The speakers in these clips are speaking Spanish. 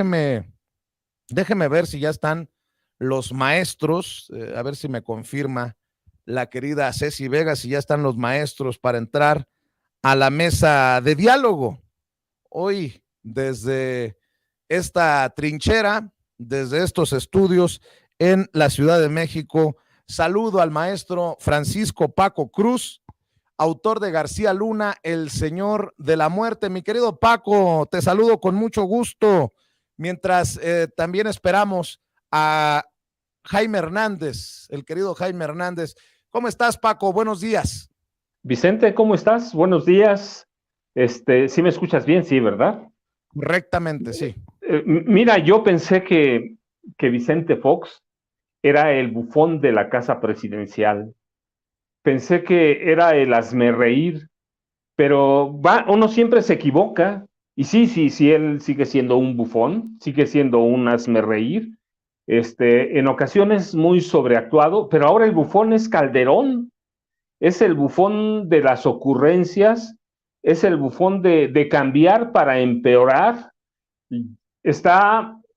Déjeme, déjeme ver si ya están los maestros, a ver si me confirma la querida Ceci Vega, si ya están los maestros para entrar a la mesa de diálogo. Hoy, desde esta trinchera, desde estos estudios en la Ciudad de México, saludo al maestro Francisco Paco Cruz, autor de García Luna, El Señor de la Muerte. Mi querido Paco, te saludo con mucho gusto, mientras también esperamos a Jaime Hernández, el querido Jaime Hernández. ¿Cómo estás, Paco? Buenos días. Vicente, ¿cómo estás? Buenos días. ¿Sí me escuchas bien? Sí, ¿verdad? Correctamente, sí. Mira, yo pensé que Vicente Fox era el bufón de la casa presidencial. Pensé que era el hazmerreír, pero uno siempre se equivoca. Y sí, él sigue siendo un bufón, sigue siendo un hazmerreír, en ocasiones muy sobreactuado, pero ahora el bufón es Calderón. Es el bufón de las ocurrencias, es el bufón de cambiar para empeorar.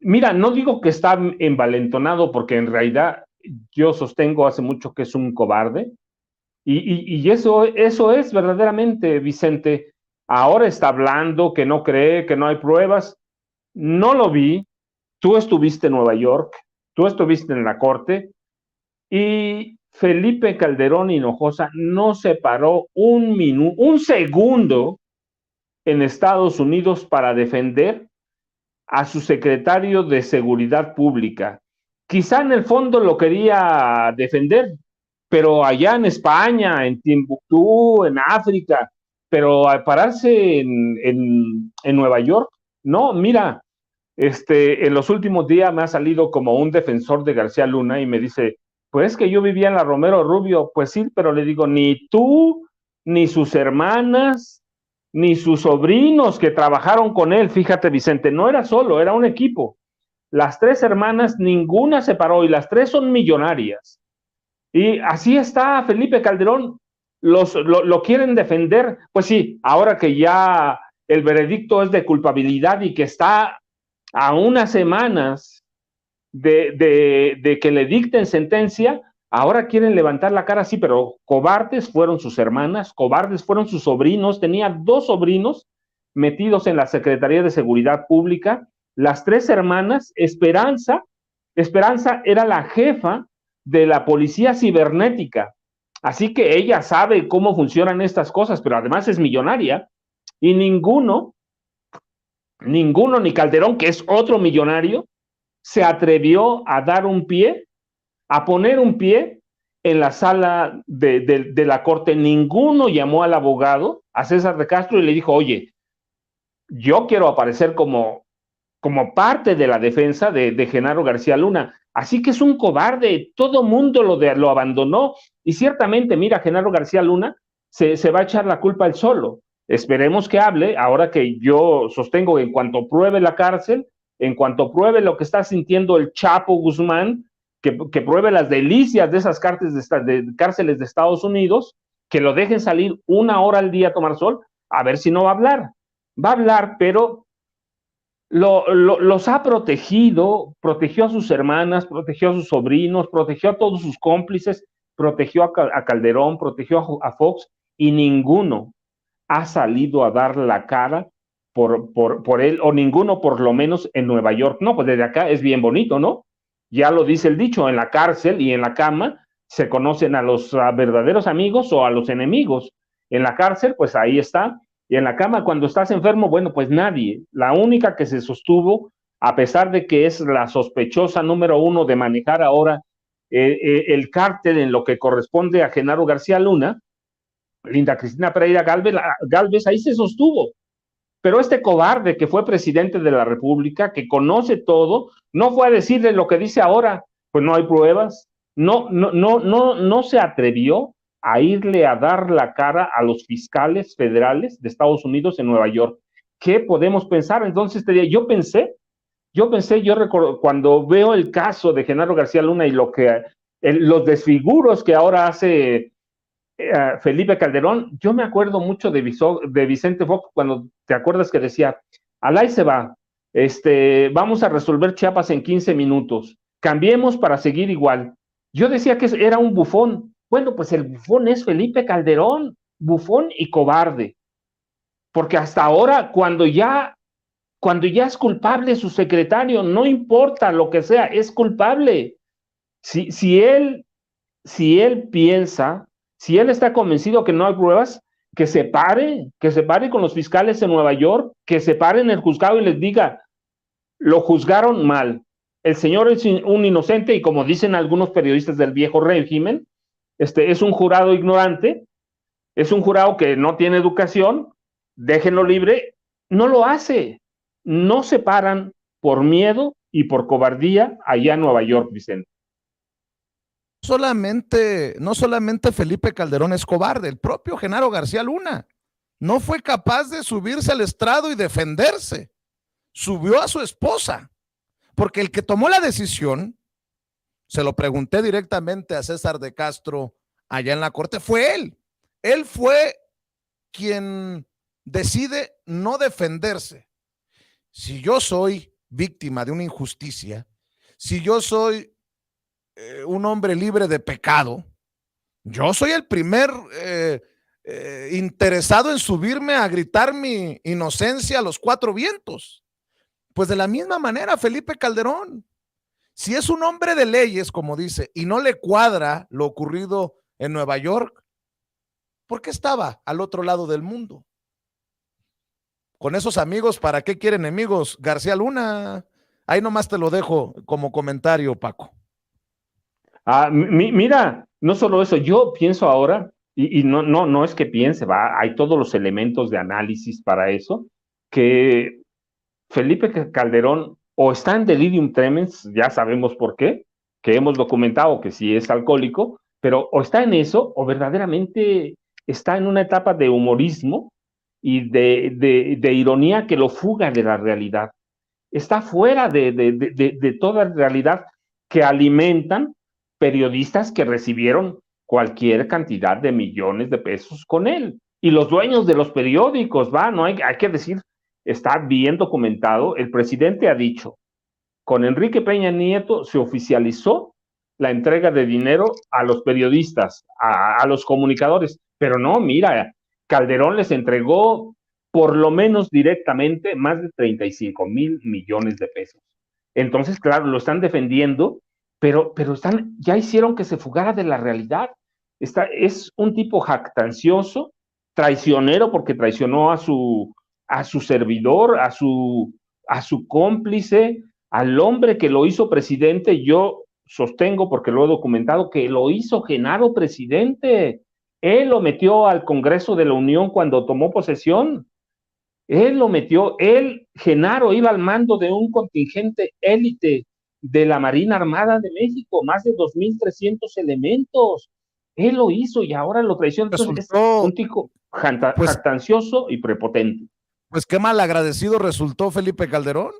Mira, no digo que está envalentonado, porque en realidad yo sostengo hace mucho que es un cobarde, y eso es verdaderamente, Vicente. Ahora está hablando que no cree, que no hay pruebas. No lo vi. Tú estuviste en Nueva York, tú estuviste en la corte, y Felipe Calderón Hinojosa no se paró un segundo en Estados Unidos para defender a su secretario de Seguridad Pública. Quizá en el fondo lo quería defender, pero allá en España, en Timbuktu, en África, pero al pararse en Nueva York, no, mira, en los últimos días me ha salido como un defensor de García Luna y me dice, pues que yo vivía en la Romero Rubio. Pues sí, pero le digo, ni tú, ni sus hermanas, ni sus sobrinos que trabajaron con él. Fíjate, Vicente, no era solo, era un equipo. Las tres hermanas, ninguna se paró, y las tres son millonarias. Y así está Felipe Calderón. Lo quieren defender. Pues sí, ahora que ya el veredicto es de culpabilidad y que está a unas semanas de que le dicten sentencia, ahora quieren levantar la cara. Sí, pero cobardes fueron sus hermanas, cobardes fueron sus sobrinos. Tenía dos sobrinos metidos en la Secretaría de Seguridad Pública. Las tres hermanas, Esperanza era la jefa de la policía cibernética. Así que ella sabe cómo funcionan estas cosas, pero además es millonaria. Y ninguno, ni Calderón, que es otro millonario, se atrevió a dar un pie, a poner un pie en la sala de la corte. Ninguno llamó al abogado, a César de Castro, y le dijo, oye, yo quiero aparecer como parte de la defensa de Genaro García Luna. Así que es un cobarde, todo mundo lo abandonó. Y ciertamente, mira, Genaro García Luna se va a echar la culpa él solo. Esperemos que hable, ahora que yo sostengo que en cuanto pruebe la cárcel, en cuanto pruebe lo que está sintiendo el Chapo Guzmán, que pruebe las delicias de esas cárceles de Estados Unidos, que lo dejen salir una hora al día a tomar sol, a ver si no va a hablar. Va a hablar, pero los ha protegido, protegió a sus hermanas, protegió a sus sobrinos, protegió a todos sus cómplices, protegió a Calderón, protegió a Fox, y ninguno ha salido a dar la cara por él, o ninguno por lo menos en Nueva York. No, pues desde acá es bien bonito, ¿no? Ya lo dice el dicho, en la cárcel y en la cama se conocen a los verdaderos amigos o a los enemigos. En la cárcel, pues ahí está, y en la cama, cuando estás enfermo, bueno, pues nadie. La única que se sostuvo, a pesar de que es la sospechosa número uno de manejar ahora el cártel en lo que corresponde a Genaro García Luna, Linda Cristina Pereira Galvez, ahí se sostuvo. Pero este cobarde que fue presidente de la República, que conoce todo, no fue a decirle lo que dice ahora, pues no hay pruebas. No se atrevió a irle a dar la cara a los fiscales federales de Estados Unidos en Nueva York. ¿Qué podemos pensar? Entonces, yo recuerdo, cuando veo el caso de Genaro García Luna y los desfiguros que ahora hace Felipe Calderón, yo me acuerdo mucho de Vicente Fox, cuando te acuerdas que decía, Alay se va, vamos a resolver Chiapas en 15 minutos, cambiemos para seguir igual. Yo decía que era un bufón. Bueno, pues el bufón es Felipe Calderón, bufón y cobarde, porque hasta ahora, cuando ya es culpable su secretario, no importa lo que sea, es culpable. Si él piensa, si él está convencido que no hay pruebas, que se pare con los fiscales en Nueva York, que se pare en el juzgado y les diga, lo juzgaron mal, el señor es un inocente y como dicen algunos periodistas del viejo régimen, es un jurado ignorante, es un jurado que no tiene educación, déjenlo libre, no lo hace, no se paran por miedo y por cobardía allá en Nueva York, Vicente. No solamente Felipe Calderón es cobarde, el propio Genaro García Luna no fue capaz de subirse al estrado y defenderse. Subió a su esposa, porque el que tomó la decisión, se lo pregunté directamente a César de Castro allá en la corte, fue él. Él fue quien decide no defenderse. Si yo soy víctima de una injusticia, si yo soy un hombre libre de pecado, yo soy el primer interesado en subirme a gritar mi inocencia a los cuatro vientos. Pues de la misma manera, Felipe Calderón, si es un hombre de leyes, como dice, y no le cuadra lo ocurrido en Nueva York, ¿por qué estaba al otro lado del mundo? Con esos amigos, ¿para qué quiere enemigos? García Luna, ahí nomás te lo dejo como comentario, Paco. Mira, no solo eso, yo pienso ahora, y no es que piense, hay todos los elementos de análisis para eso, que Felipe Calderón o está en delirium tremens, ya sabemos por qué, que hemos documentado que sí es alcohólico, pero o está en eso o verdaderamente está en una etapa de humorismo y de ironía que lo fuga de la realidad. Está fuera de toda realidad que alimentan periodistas que recibieron cualquier cantidad de millones de pesos con él. Y los dueños de los periódicos, no hay que decir, está bien documentado, el presidente ha dicho, con Enrique Peña Nieto se oficializó la entrega de dinero a los periodistas, a los comunicadores, pero no, mira, Calderón les entregó por lo menos directamente más de 35,000 millones de pesos. Entonces, claro, lo están defendiendo, pero ya hicieron que se fugara de la realidad. Es un tipo jactancioso, traicionero porque traicionó a su servidor, a su cómplice, al hombre que lo hizo presidente. Yo sostengo, porque lo he documentado, que lo hizo Genaro presidente. Él lo metió al Congreso de la Unión cuando tomó posesión. Él lo metió, Genaro, iba al mando de un contingente élite de la Marina Armada de México, más de 2,300 elementos. Él lo hizo y ahora lo traiciona. Entonces es un tipo jactancioso y prepotente. Pues qué mal agradecido resultó Felipe Calderón.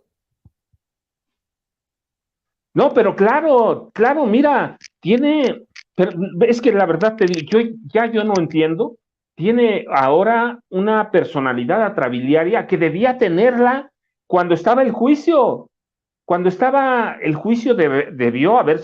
No, pero claro, mira, pero es que la verdad te digo, yo no entiendo, tiene ahora una personalidad atrabiliaria que debía tenerla cuando estaba el juicio. Cuando estaba el juicio debió haber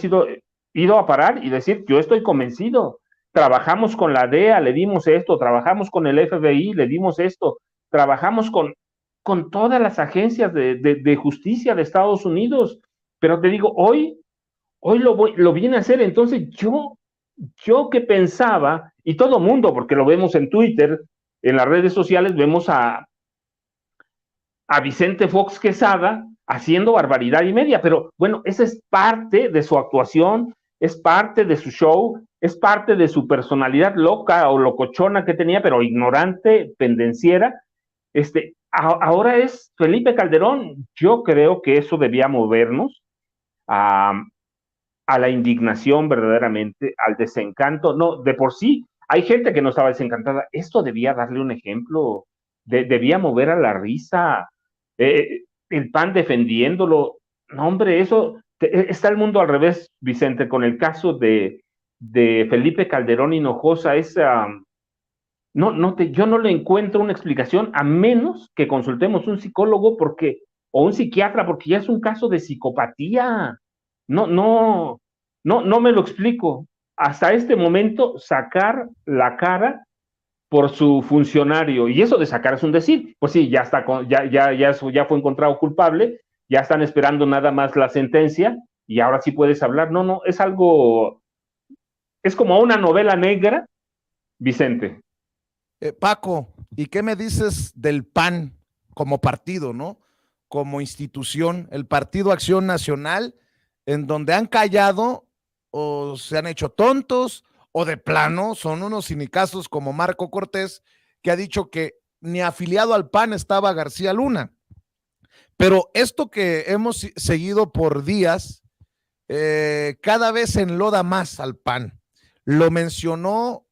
ido a parar y decir, yo estoy convencido, trabajamos con la DEA, le dimos esto, trabajamos con el FBI, le dimos esto, trabajamos con todas las agencias de justicia de Estados Unidos, pero te digo, hoy lo viene a hacer. Entonces yo que pensaba, y todo mundo, porque lo vemos en Twitter, en las redes sociales, vemos a Vicente Fox Quesada haciendo barbaridad y media, pero bueno, esa es parte de su actuación, es parte de su show, es parte de su personalidad loca o locochona que tenía, pero ignorante, pendenciera. Ahora es Felipe Calderón. Yo creo que eso debía movernos a la indignación verdaderamente, al desencanto. No, de por sí, hay gente que no estaba desencantada. Esto debía darle un ejemplo, debía mover a la risa, el PAN defendiéndolo. No, hombre, está el mundo al revés, Vicente, con el caso de Felipe Calderón Hinojosa. Yo no le encuentro una explicación a menos que consultemos un psicólogo, porque o un psiquiatra, porque ya es un caso de psicopatía. No me lo explico. Hasta este momento, sacar la cara por su funcionario, y eso de sacar es un decir, pues sí, ya está, ya fue encontrado culpable, ya están esperando nada más la sentencia, y ahora sí puedes hablar. No, es algo, es como una novela negra, Vicente. Paco, ¿y qué me dices del PAN como partido, ¿no? Como institución, el Partido Acción Nacional, en donde han callado o se han hecho tontos o de plano son unos cinicazos como Marco Cortés, que ha dicho que ni afiliado al PAN estaba García Luna. Pero esto que hemos seguido por días, cada vez se enloda más al PAN. Lo mencionó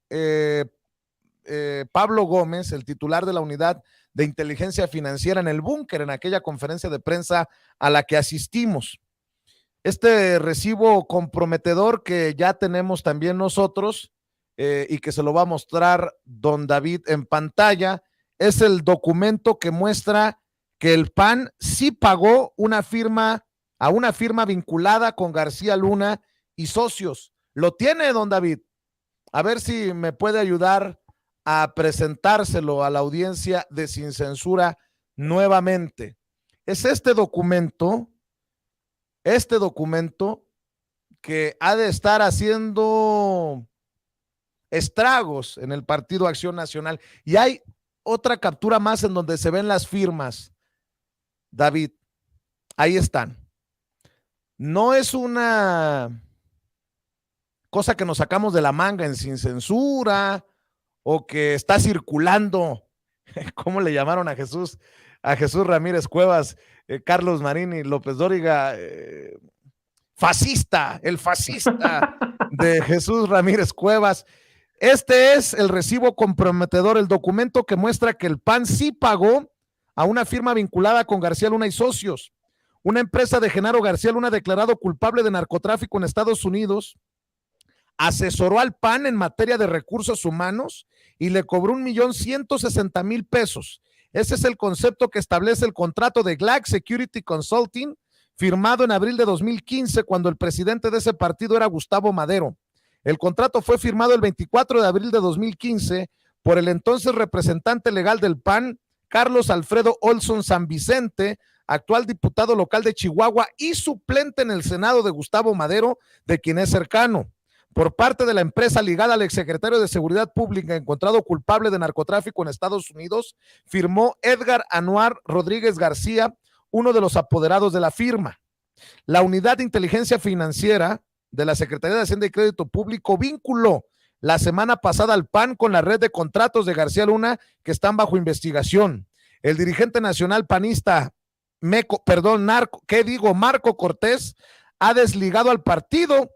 Pablo Gómez, el titular de la unidad de inteligencia financiera en el búnker, en aquella conferencia de prensa a la que asistimos. Este recibo comprometedor que ya tenemos también nosotros y que se lo va a mostrar don David en pantalla, es el documento que muestra que el PAN sí pagó a una firma vinculada con García Luna y socios. ¿Lo tiene, don David? A ver si me puede ayudar a presentárselo a la audiencia de Sin Censura nuevamente. Es este documento que ha de estar haciendo estragos en el Partido Acción Nacional. Y hay otra captura más en donde se ven las firmas, David. Ahí están. No es una cosa que nos sacamos de la manga en Sin Censura o que está circulando, ¿cómo le llamaron a Jesús? A Jesús Ramírez Cuevas, Carlos Marín y López Dóriga, fascista, el fascista de Jesús Ramírez Cuevas. Este es el recibo comprometedor, el documento que muestra que el PAN sí pagó a una firma vinculada con García Luna y socios, una empresa de Genaro García Luna declarado culpable de narcotráfico en Estados Unidos, asesoró al PAN en materia de recursos humanos y le cobró $1,160,000. Ese es el concepto que establece el contrato de Glax Security Consulting, firmado en abril de 2015, cuando el presidente de ese partido era Gustavo Madero. El contrato fue firmado el 24 de abril de 2015 por el entonces representante legal del PAN, Carlos Alfredo Olson San Vicente, actual diputado local de Chihuahua y suplente en el Senado de Gustavo Madero, de quien es cercano. Por parte de la empresa ligada al exsecretario de Seguridad Pública encontrado culpable de narcotráfico en Estados Unidos, firmó Edgar Anuar Rodríguez García, uno de los apoderados de la firma. La unidad de inteligencia financiera de la Secretaría de Hacienda y Crédito Público vinculó la semana pasada al PAN con la red de contratos de García Luna que están bajo investigación. El dirigente nacional panista, Marco Cortés, ha desligado al partido.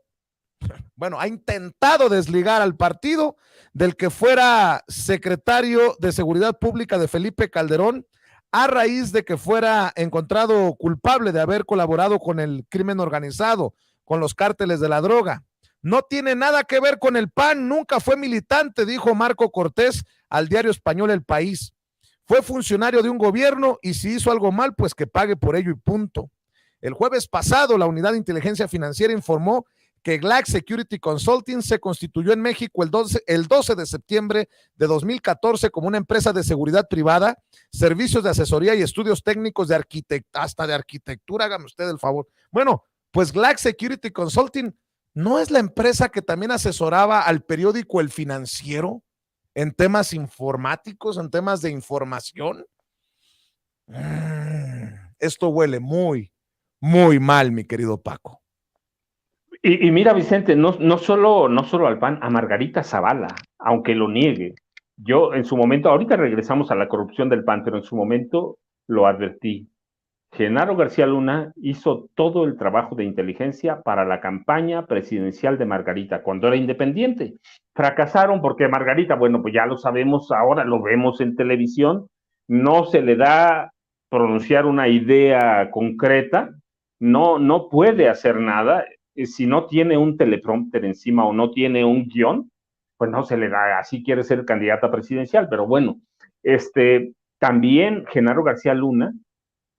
Bueno, ha intentado desligar al partido del que fuera secretario de Seguridad Pública de Felipe Calderón, a raíz de que fuera encontrado culpable de haber colaborado con el crimen organizado, con los cárteles de la droga. No tiene nada que ver con el PAN, nunca fue militante, dijo Marco Cortés al diario español El País. Fue funcionario de un gobierno y si hizo algo mal, pues que pague por ello y punto. El jueves pasado, la Unidad de Inteligencia Financiera informó que Glax Security Consulting se constituyó en México el 12 de septiembre de 2014 como una empresa de seguridad privada, servicios de asesoría y estudios técnicos hasta de arquitectura, hágame usted el favor. Bueno, pues Glax Security Consulting ¿no es la empresa que también asesoraba al periódico El Financiero en temas informáticos, en temas de información? Esto huele muy, muy mal, mi querido Paco. Y mira, Vicente, no solo al PAN, a Margarita Zavala, aunque lo niegue. Yo en su momento, ahorita regresamos a la corrupción del PAN, pero en su momento lo advertí. Genaro García Luna hizo todo el trabajo de inteligencia para la campaña presidencial de Margarita, cuando era independiente. Fracasaron porque Margarita, bueno, pues ya lo sabemos, ahora lo vemos en televisión, no se le da pronunciar una idea concreta, no puede hacer nada. Si no tiene un teleprompter encima o no tiene un guión, pues no se le da, así quiere ser candidata presidencial, pero bueno, también Genaro García Luna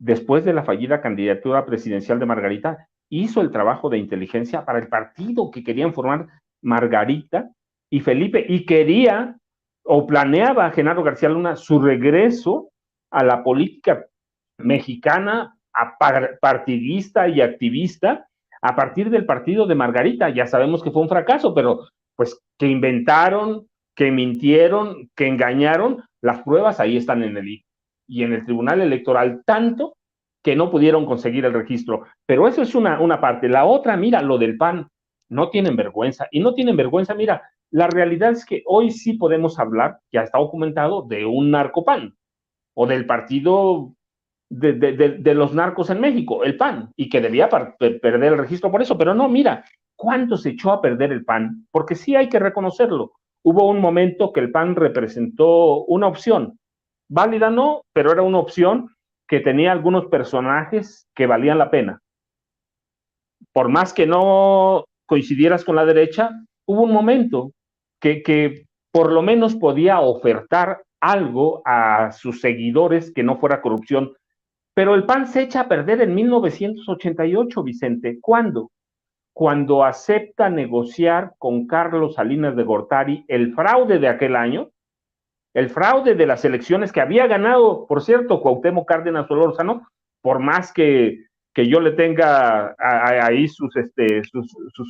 después de la fallida candidatura presidencial de Margarita, hizo el trabajo de inteligencia para el partido que querían formar Margarita y Felipe, y quería o planeaba Genaro García Luna su regreso a la política mexicana, partidista y activista, a partir del partido de Margarita. Ya sabemos que fue un fracaso, pero pues que inventaron, que mintieron, que engañaron, las pruebas ahí están en el INE y en el Tribunal Electoral, tanto que no pudieron conseguir el registro. Pero eso es una parte. La otra, mira, lo del PAN, no tienen vergüenza. Y no tienen vergüenza, mira, la realidad es que hoy sí podemos hablar, ya está documentado, de un narcopan o del partido de los narcos en México, el PAN, y que debía perder el registro por eso. Pero no, mira, ¿cuánto se echó a perder el PAN? Porque sí hay que reconocerlo. Hubo un momento que el PAN representó una opción, válida no, pero era una opción que tenía algunos personajes que valían la pena. Por más que no coincidieras con la derecha, hubo un momento que por lo menos podía ofertar algo a sus seguidores que no fuera corrupción. Pero el PAN se echa a perder en 1988, Vicente. ¿Cuándo? Cuando acepta negociar con Carlos Salinas de Gortari el fraude de aquel año, el fraude de las elecciones que había ganado, por cierto, Cuauhtémoc Cárdenas Solórzano, por más que yo le tenga ahí sus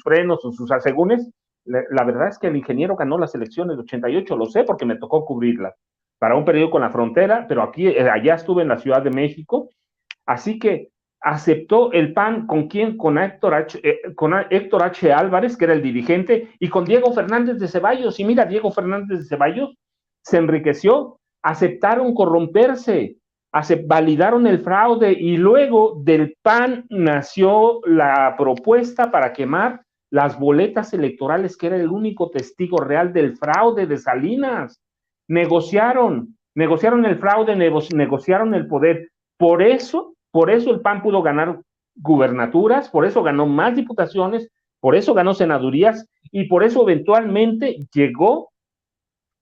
frenos o sus asegúnes, la verdad es que el ingeniero ganó las elecciones de 88, lo sé porque me tocó cubrirlas para un periódico en la frontera, pero allá estuve en la Ciudad de México, así que aceptó el PAN con quién, con Héctor H. Álvarez, que era el dirigente, y con Diego Fernández de Ceballos, y mira, Diego Fernández de Ceballos se enriqueció, aceptaron corromperse, validaron el fraude y luego del PAN nació la propuesta para quemar las boletas electorales, que era el único testigo real del fraude de Salinas. Negociaron el fraude, negociaron el poder. Por eso el PAN pudo ganar gubernaturas, por eso ganó más diputaciones, por eso ganó senadurías y por eso eventualmente llegó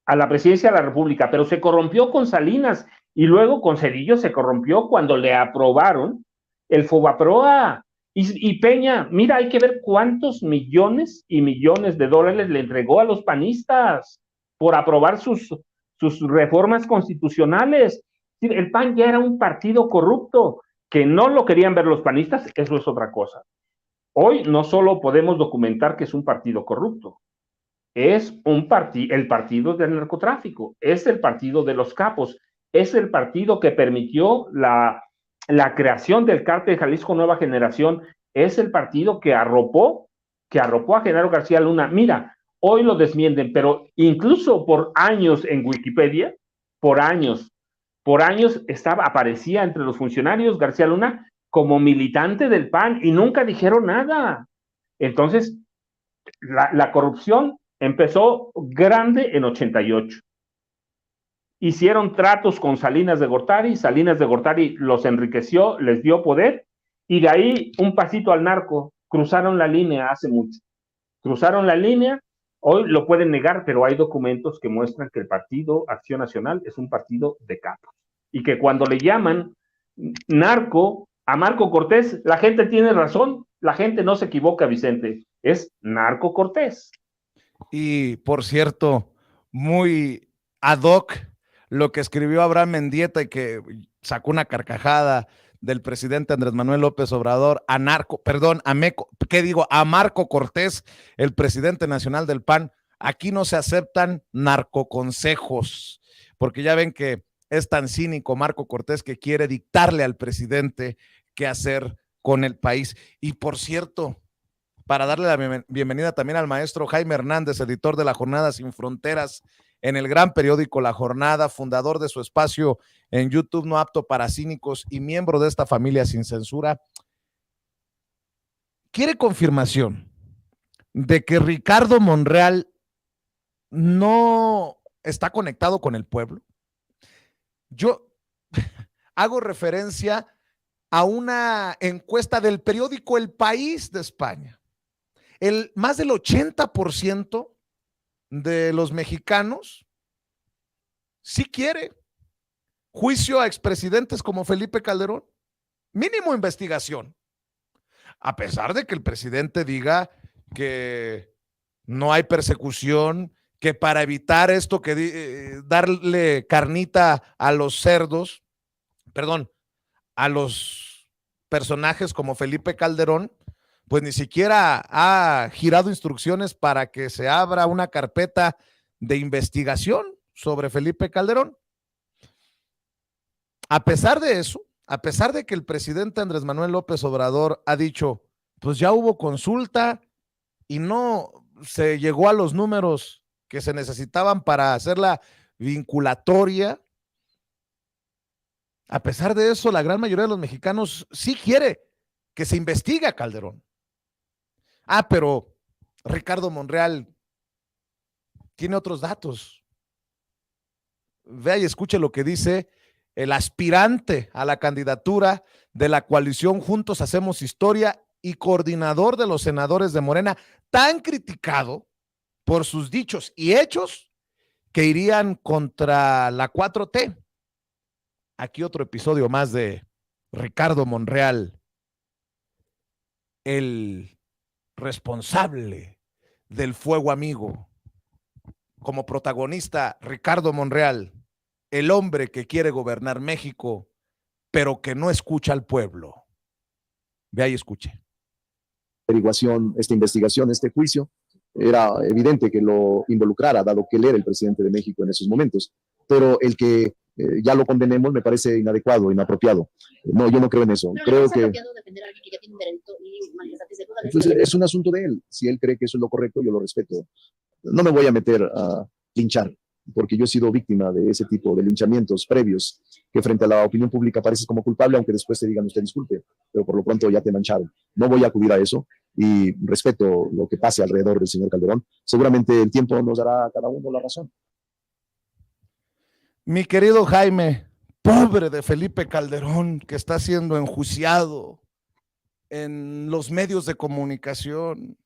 a la presidencia de la República, pero se corrompió con Salinas y luego con Cedillo se corrompió cuando le aprobaron el Fobaproa. Y Peña, mira, hay que ver cuántos millones y millones de dólares le entregó a los panistas por aprobar sus reformas constitucionales. El PAN ya era un partido corrupto, que no lo querían ver los panistas, eso es otra cosa. Hoy no solo podemos documentar que es un partido corrupto, es el partido del narcotráfico, es el partido de los capos, es el partido que permitió la creación del cártel de Jalisco Nueva Generación, es el partido que arropó a Genaro García Luna. Mira, hoy lo desmienten, pero incluso por años en Wikipedia, por años aparecía entre los funcionarios García Luna como militante del PAN y nunca dijeron nada. Entonces, la corrupción empezó grande en 88. Hicieron tratos con Salinas de Gortari los enriqueció, les dio poder, y de ahí un pasito al narco. Cruzaron la línea hace mucho. Cruzaron la línea, hoy lo pueden negar, pero hay documentos que muestran que el Partido Acción Nacional es un partido de capos. Y que cuando le llaman narco a Marco Cortés, la gente tiene razón, la gente no se equivoca, Vicente, es Narco Cortés. Y por cierto, muy ad hoc lo que escribió Abraham Mendieta y que sacó una carcajada del presidente Andrés Manuel López Obrador a Marco Cortés, el presidente nacional del PAN. Aquí no se aceptan narcoconsejos, porque ya ven que es tan cínico Marco Cortés que quiere dictarle al presidente qué hacer con el país. Y por cierto, para darle la bienvenida también al maestro Jaime Hernández, editor de La Jornada Sin Fronteras en el gran periódico La Jornada, fundador de su espacio en YouTube No Apto para Cínicos y miembro de esta familia sin censura. ¿Quiere confirmación de que Ricardo Monreal no está conectado con el pueblo? Yo hago referencia a una encuesta del periódico El País de España. Más del 80% de los mexicanos sí quiere juicio a expresidentes como Felipe Calderón. mínimo investigación, a pesar de que el presidente diga que no hay persecución, que para evitar esto, que darle carnita a los cerdos, perdón, a los personajes como Felipe Calderón, pues ni siquiera ha girado instrucciones para que se abra una carpeta de investigación sobre Felipe Calderón. A pesar de eso, a pesar de que el presidente Andrés Manuel López Obrador ha dicho, pues ya hubo consulta y no se llegó a los números que se necesitaban para hacerla vinculatoria. A pesar de eso, la gran mayoría de los mexicanos sí quiere que se investigue a Calderón. Pero Ricardo Monreal tiene otros datos. Vea y escuche lo que dice el aspirante a la candidatura de la coalición Juntos Hacemos Historia y coordinador de los senadores de Morena, tan criticado por sus dichos y hechos que irían contra la 4T. Aquí otro episodio más de Ricardo Monreal, el responsable del fuego amigo. Como protagonista, Ricardo Monreal, el hombre que quiere gobernar México, pero que no escucha al pueblo. Vea y escuche. Averiguación, esta investigación, este juicio, era evidente que lo involucrara, dado que él era el presidente de México en esos momentos. Pero el que ya lo condenemos me parece inadecuado, inapropiado. No, yo no creo en eso. Creo que pues, es un asunto de él. Si él cree que eso es lo correcto, yo lo respeto. No me voy a meter a linchar, porque yo he sido víctima de ese tipo de linchamientos previos, que frente a la opinión pública pareces como culpable, aunque después te digan usted disculpe, pero por lo pronto ya te mancharon. No voy a acudir a eso y respeto lo que pase alrededor del señor Calderón. Seguramente el tiempo nos dará a cada uno la razón. Mi querido Jaime, pobre de Felipe Calderón, que está siendo enjuiciado en los medios de comunicación.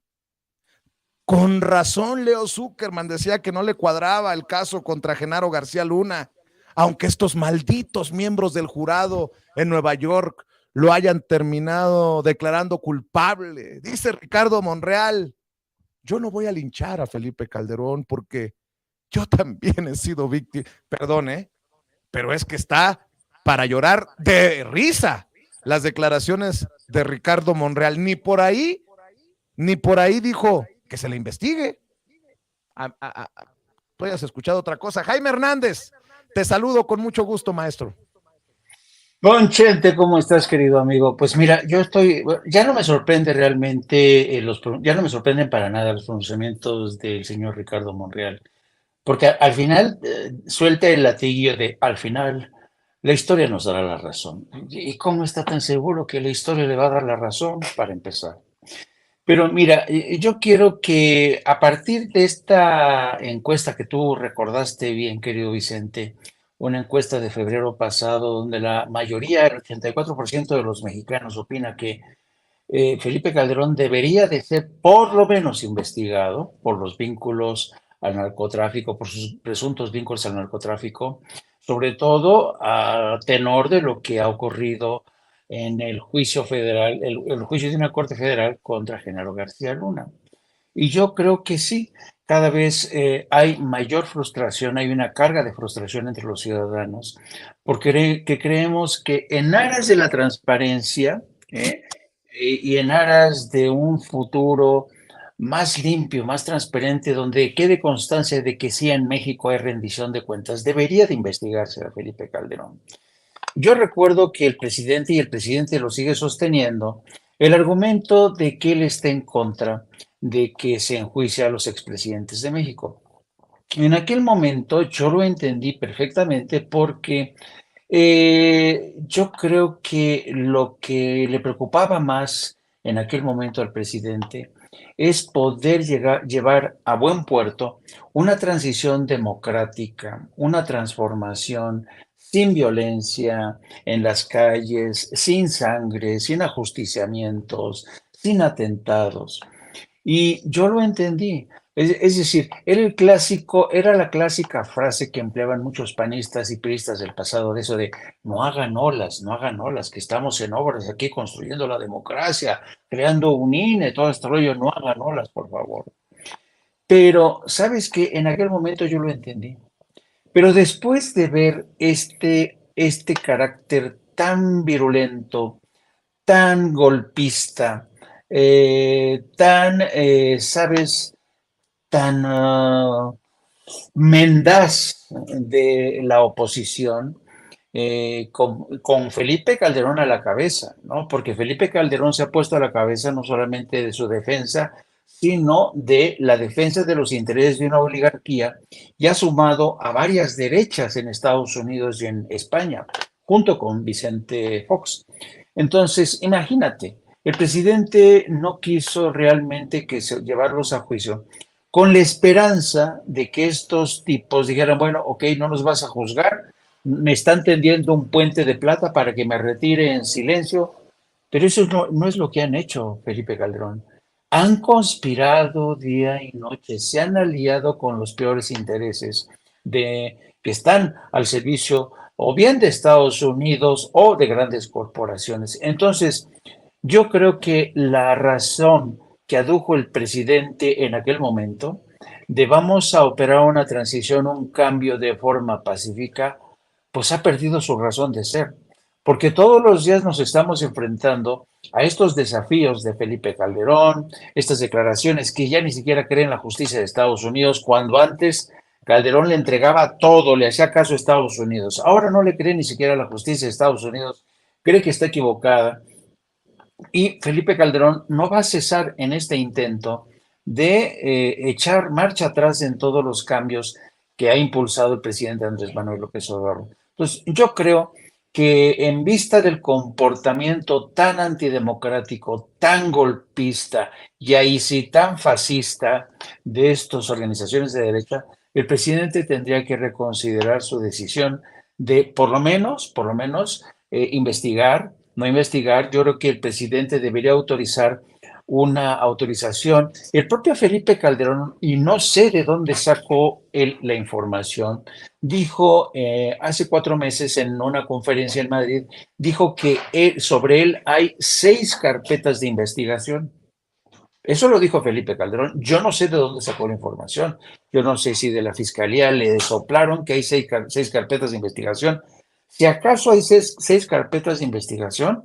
Con razón, Leo Zuckerman decía que no le cuadraba el caso contra Genaro García Luna, aunque estos malditos miembros del jurado en Nueva York lo hayan terminado declarando culpable. Dice Ricardo Monreal, yo no voy a linchar a Felipe Calderón porque yo también he sido víctima, perdón, pero es que está para llorar de risa las declaraciones de Ricardo Monreal. Ni por ahí dijo que se le investigue. Tú hayas escuchado otra cosa. Jaime Hernández, te saludo con mucho gusto, maestro. Don Chente, ¿cómo estás, querido amigo? Pues mira, ya no me sorprende realmente, ya no me sorprenden para nada los pronunciamientos del señor Ricardo Monreal, porque al final suelta el latiguillo de, al final, la historia nos dará la razón. ¿Y cómo está tan seguro que la historia le va a dar la razón? Para empezar. Pero mira, yo quiero que a partir de esta encuesta que tú recordaste bien, querido Vicente, una encuesta de febrero pasado donde la mayoría, el 84% de los mexicanos opina que Felipe Calderón debería de ser por lo menos investigado por los vínculos al narcotráfico, por sus presuntos vínculos al narcotráfico, sobre todo a tenor de lo que ha ocurrido en el juicio federal, el juicio de una corte federal contra Genaro García Luna. Y yo creo que sí, cada vez hay mayor frustración, hay una carga de frustración entre los ciudadanos, porque creemos que en aras de la transparencia y en aras de un futuro más limpio, más transparente, donde quede constancia de que sí en México hay rendición de cuentas, debería de investigarse a Felipe Calderón. Yo recuerdo que el presidente lo sigue sosteniendo, el argumento de que él está en contra de que se enjuicie a los expresidentes de México. En aquel momento yo lo entendí perfectamente porque yo creo que lo que le preocupaba más en aquel momento al presidente es poder llevar a buen puerto una transición democrática, una transformación sin violencia en las calles, sin sangre, sin ajusticiamientos, sin atentados. Y yo lo entendí, Es decir, era la clásica frase que empleaban muchos panistas y priistas del pasado, de eso de no hagan olas, no hagan olas, que estamos en obras aquí construyendo la democracia, creando un INE, todo este rollo, no hagan olas, por favor. Pero, ¿sabes qué? En aquel momento yo lo entendí. Pero después de ver este carácter tan virulento, tan golpista, ¿sabes? Tan mendaz de la oposición, con Felipe Calderón a la cabeza, ¿no? Porque Felipe Calderón se ha puesto a la cabeza no solamente de su defensa, sino de la defensa de los intereses de una oligarquía y ha sumado a varias derechas en Estados Unidos y en España, junto con Vicente Fox. Entonces, imagínate, el presidente no quiso realmente llevarlos a juicio con la esperanza de que estos tipos dijeran, bueno, ok, no nos vas a juzgar, me están tendiendo un puente de plata para que me retire en silencio, pero eso no es lo que han hecho, Felipe Calderón. Han conspirado día y noche, se han aliado con los peores intereses que están al servicio o bien de Estados Unidos o de grandes corporaciones. Entonces, yo creo que la razón que adujo el presidente en aquel momento de vamos a operar una transición, un cambio de forma pacífica, pues ha perdido su razón de ser. Porque todos los días nos estamos enfrentando a estos desafíos de Felipe Calderón, estas declaraciones que ya ni siquiera creen la justicia de Estados Unidos, cuando antes Calderón le entregaba todo, le hacía caso a Estados Unidos. Ahora no le cree ni siquiera la justicia de Estados Unidos, cree que está equivocada. Y Felipe Calderón no va a cesar en este intento de echar marcha atrás en todos los cambios que ha impulsado el presidente Andrés Manuel López Obrador. Entonces, yo creo que en vista del comportamiento tan antidemocrático, tan golpista y ahí sí tan fascista de estas organizaciones de derecha, el presidente tendría que reconsiderar su decisión de por lo menos, investigar, no investigar. Yo creo que el presidente debería autorizar una autorización. El propio Felipe Calderón, y no sé de dónde sacó él la información, dijo hace 4 meses en una conferencia en Madrid, dijo que sobre él hay 6 carpetas de investigación. Eso lo dijo Felipe Calderón. Yo no sé de dónde sacó la información. Yo no sé si de la fiscalía le soplaron que hay 6 carpetas de investigación. Si acaso hay seis carpetas de investigación,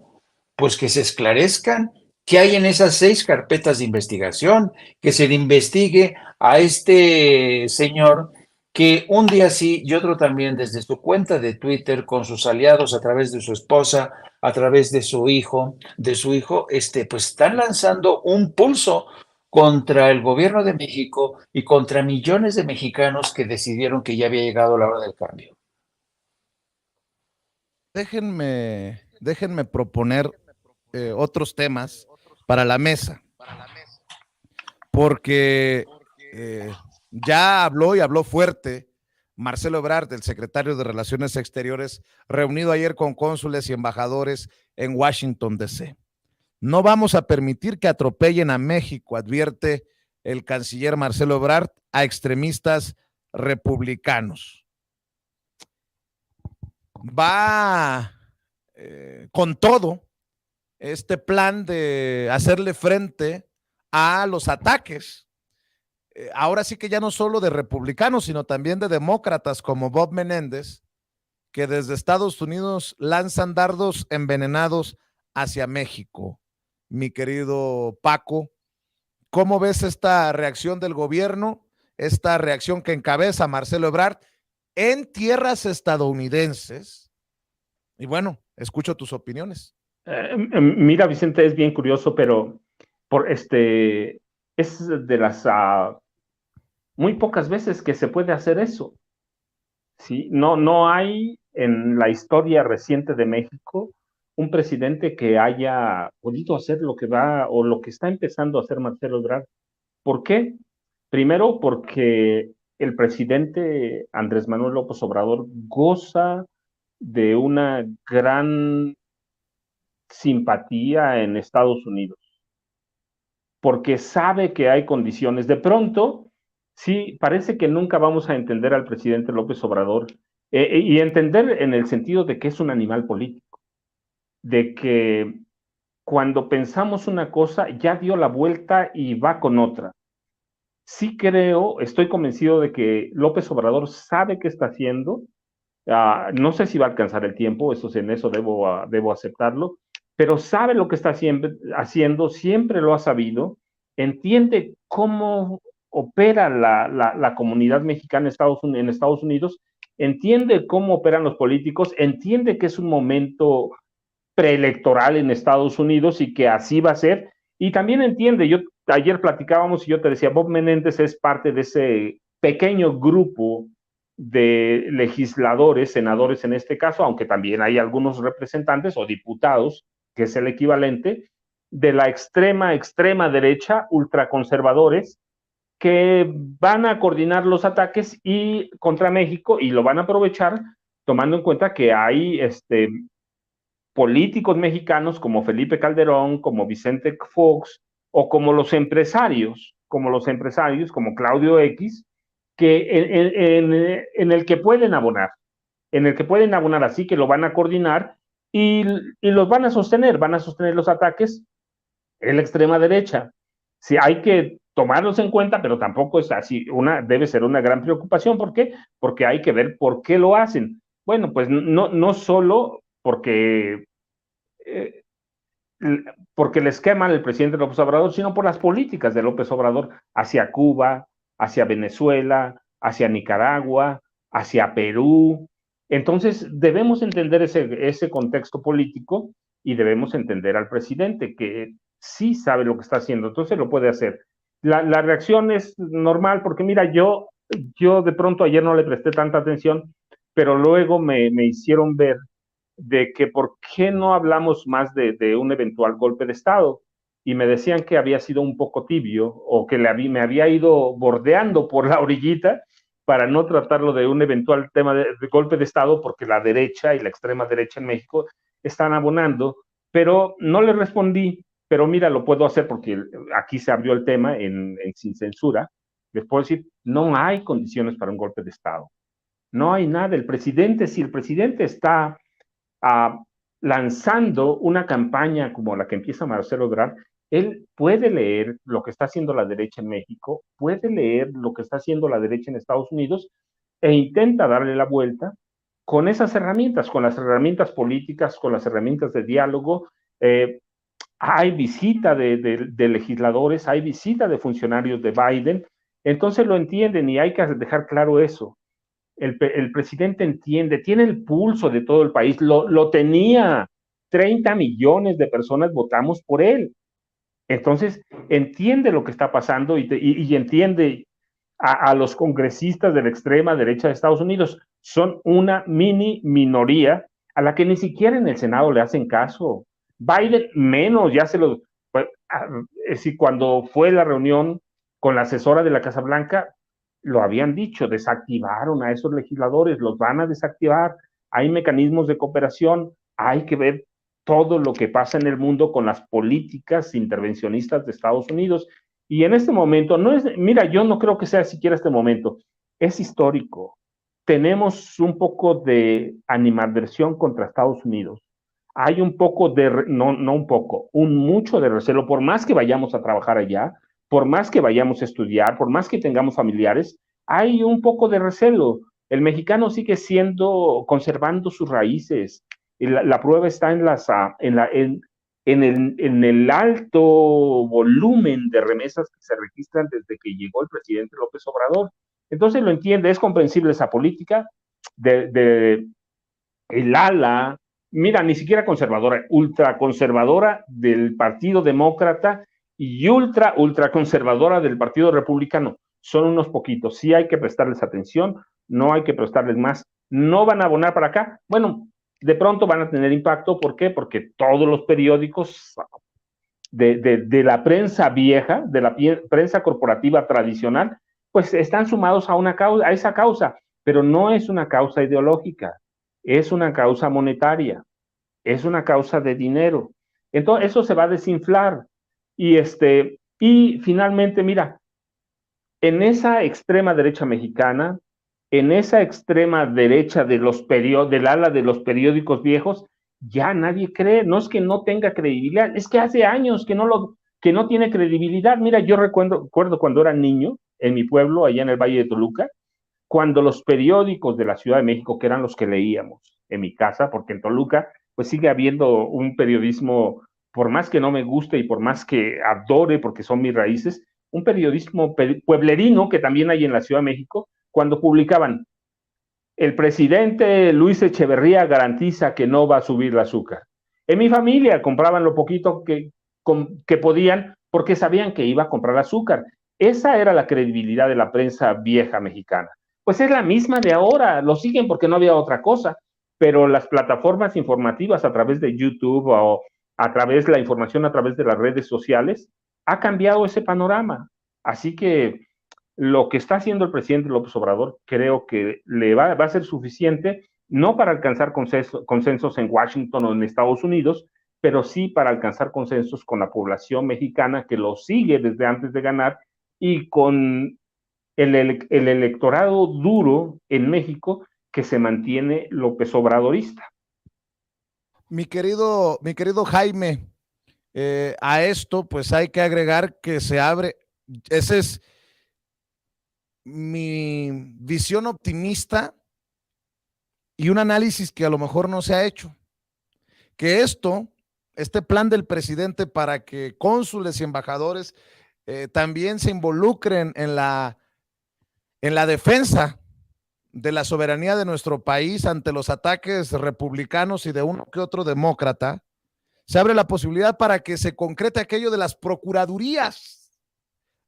pues que se esclarezcan qué hay en esas 6 carpetas de investigación, que se le investigue a este señor que un día sí y otro también desde su cuenta de Twitter con sus aliados a través de su esposa, a través de su hijo, pues están lanzando un pulso contra el gobierno de México y contra millones de mexicanos que decidieron que ya había llegado la hora del cambio. Déjenme proponer otros temas para la mesa, porque ya habló y habló fuerte Marcelo Ebrard, el secretario de Relaciones Exteriores, reunido ayer con cónsules y embajadores en Washington, D.C. No vamos a permitir que atropellen a México, advierte el canciller Marcelo Ebrard a extremistas republicanos. Va con todo este plan de hacerle frente a los ataques. Ahora sí que ya no solo de republicanos, sino también de demócratas como Bob Menéndez, que desde Estados Unidos lanzan dardos envenenados hacia México. Mi querido Paco, ¿cómo ves esta reacción del gobierno, esta reacción que encabeza Marcelo Ebrard en tierras estadounidenses? Y bueno, escucho tus opiniones. Mira, Vicente, es bien curioso, pero es de las muy pocas veces que se puede hacer eso. ¿Sí? No hay en la historia reciente de México un presidente que haya podido hacer lo que va o lo que está empezando a hacer Marcelo Ebrard. ¿Por qué? Primero, porque el presidente Andrés Manuel López Obrador goza de una gran simpatía en Estados Unidos, porque sabe que hay condiciones. De pronto, sí, parece que nunca vamos a entender al presidente López Obrador, y entender en el sentido de que es un animal político, de que cuando pensamos una cosa ya dio la vuelta y va con otra. Sí creo, estoy convencido de que López Obrador sabe qué está haciendo. No sé si va a alcanzar el tiempo, en eso debo aceptarlo, pero sabe lo que está haciendo, siempre lo ha sabido, entiende cómo opera la comunidad mexicana en Estados Unidos, entiende cómo operan los políticos, entiende que es un momento preelectoral en Estados Unidos y que así va a ser, y también entiende, ayer platicábamos y yo te decía, Bob Menéndez es parte de ese pequeño grupo de legisladores, senadores en este caso, aunque también hay algunos representantes o diputados, que es el equivalente, de la extrema derecha, ultraconservadores, que van a coordinar los ataques y contra México y lo van a aprovechar tomando en cuenta que hay políticos mexicanos como Felipe Calderón, como Vicente Fox, o como Claudio X, que en el que pueden abonar, así que lo van a coordinar y los van a sostener los ataques en la extrema derecha. Sí, hay que tomarlos en cuenta, pero tampoco es así, debe ser una gran preocupación. ¿Por qué? Porque hay que ver por qué lo hacen. Bueno, pues no solo eh, porque les quema el presidente López Obrador, sino por las políticas de López Obrador hacia Cuba, hacia Venezuela, hacia Nicaragua, hacia Perú. Entonces, debemos entender ese contexto político y debemos entender al presidente que sí sabe lo que está haciendo, entonces lo puede hacer. La reacción es normal, porque mira, yo de pronto ayer no le presté tanta atención, pero luego me hicieron ver de que por qué no hablamos más de un eventual golpe de Estado. Y me decían que había sido un poco tibio o que me había ido bordeando por la orillita para no tratarlo de un eventual tema de golpe de Estado, porque la derecha y la extrema derecha en México están abonando, pero no le respondí. Pero mira, lo puedo hacer porque aquí se abrió el tema sin censura. Les puedo decir, no hay condiciones para un golpe de Estado. No hay nada. Si el presidente está uh, lanzando una campaña como la que empieza Marcelo Ebrard, él puede leer lo que está haciendo la derecha en México, puede leer lo que está haciendo la derecha en Estados Unidos e intenta darle la vuelta con esas herramientas, con las herramientas políticas, con las herramientas de diálogo. Hay visita de legisladores, hay visita de funcionarios de Biden, entonces lo entienden y hay que dejar claro eso. El presidente entiende, tiene el pulso de todo el país, lo tenía. 30 millones de personas votamos por él. Entonces, entiende lo que está pasando y entiende a los congresistas de la extrema derecha de Estados Unidos. Son una minoría a la que ni siquiera en el Senado le hacen caso. Biden menos, ya se lo... Si cuando fue la reunión con la asesora de la Casa Blanca, lo habían dicho, desactivaron a esos legisladores, los van a desactivar, hay mecanismos de cooperación, hay que ver todo lo que pasa en el mundo con las políticas intervencionistas de Estados Unidos. Y en este momento, mira, yo no creo que sea siquiera este momento, es histórico. Tenemos un poco de animadversión contra Estados Unidos. Hay un poco no un poco, mucho de recelo, por más que vayamos a trabajar allá, por más que vayamos a estudiar, por más que tengamos familiares, hay un poco de recelo. El mexicano sigue conservando sus raíces. La prueba está en el alto volumen de remesas que se registran desde que llegó el presidente López Obrador. Entonces lo entiende, es comprensible esa política el ala, mira, ni siquiera conservadora, ultraconservadora del Partido Demócrata y ultraconservadora del Partido Republicano. Son unos poquitos, sí hay que prestarles atención, no hay que prestarles más. No van a abonar para acá. Bueno, de pronto van a tener impacto. ¿Por qué? Porque todos los periódicos de la prensa vieja, de la prensa corporativa tradicional, pues están sumados a esa causa, pero no es una causa ideológica, es una causa monetaria, es una causa de dinero. Entonces eso se va a desinflar. Y finalmente, mira, en esa extrema derecha mexicana, en esa extrema derecha de del ala de los periódicos viejos, ya nadie cree. No es que no tenga credibilidad, es que hace años que no tiene credibilidad. Mira, yo recuerdo cuando era niño en mi pueblo, allá en el Valle de Toluca, cuando los periódicos de la Ciudad de México, que eran los que leíamos en mi casa, porque en Toluca pues sigue habiendo un periodismo, por más que no me guste y por más que adore, porque son mis raíces, un periodismo pueblerino que también hay en la Ciudad de México, cuando publicaban, el presidente Luis Echeverría garantiza que no va a subir el azúcar. En mi familia compraban lo poquito que podían porque sabían que iba a comprar azúcar. Esa era la credibilidad de la prensa vieja mexicana. Pues es la misma de ahora, lo siguen porque no había otra cosa, pero las plataformas informativas a través de YouTube o a través de la información a través de las redes sociales ha cambiado ese panorama. Así que lo que está haciendo el presidente López Obrador creo que le va a ser suficiente, no para alcanzar consensos en Washington o en Estados Unidos, pero sí para alcanzar consensos con la población mexicana que lo sigue desde antes de ganar y con el electorado duro en México que se mantiene López Obradorista. Mi querido Jaime, a esto pues hay que agregar que se abre, ese es mi visión optimista y un análisis que a lo mejor no se ha hecho, que este plan del presidente para que cónsules y embajadores también se involucren en la defensa de la soberanía de nuestro país ante los ataques republicanos y de uno que otro demócrata, se abre la posibilidad para que se concrete aquello de las procuradurías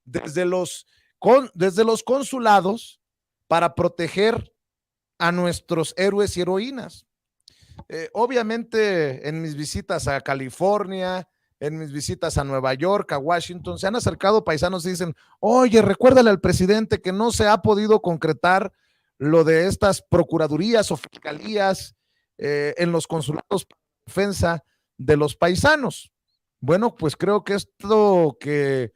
desde los consulados para proteger a nuestros héroes y heroínas. Obviamente en mis visitas a California, en mis visitas a Nueva York, a Washington, se han acercado paisanos y dicen, oye, recuérdale al presidente que no se ha podido concretar lo de estas procuradurías o fiscalías en los consulados para defensa de los paisanos. Bueno, pues creo que esto que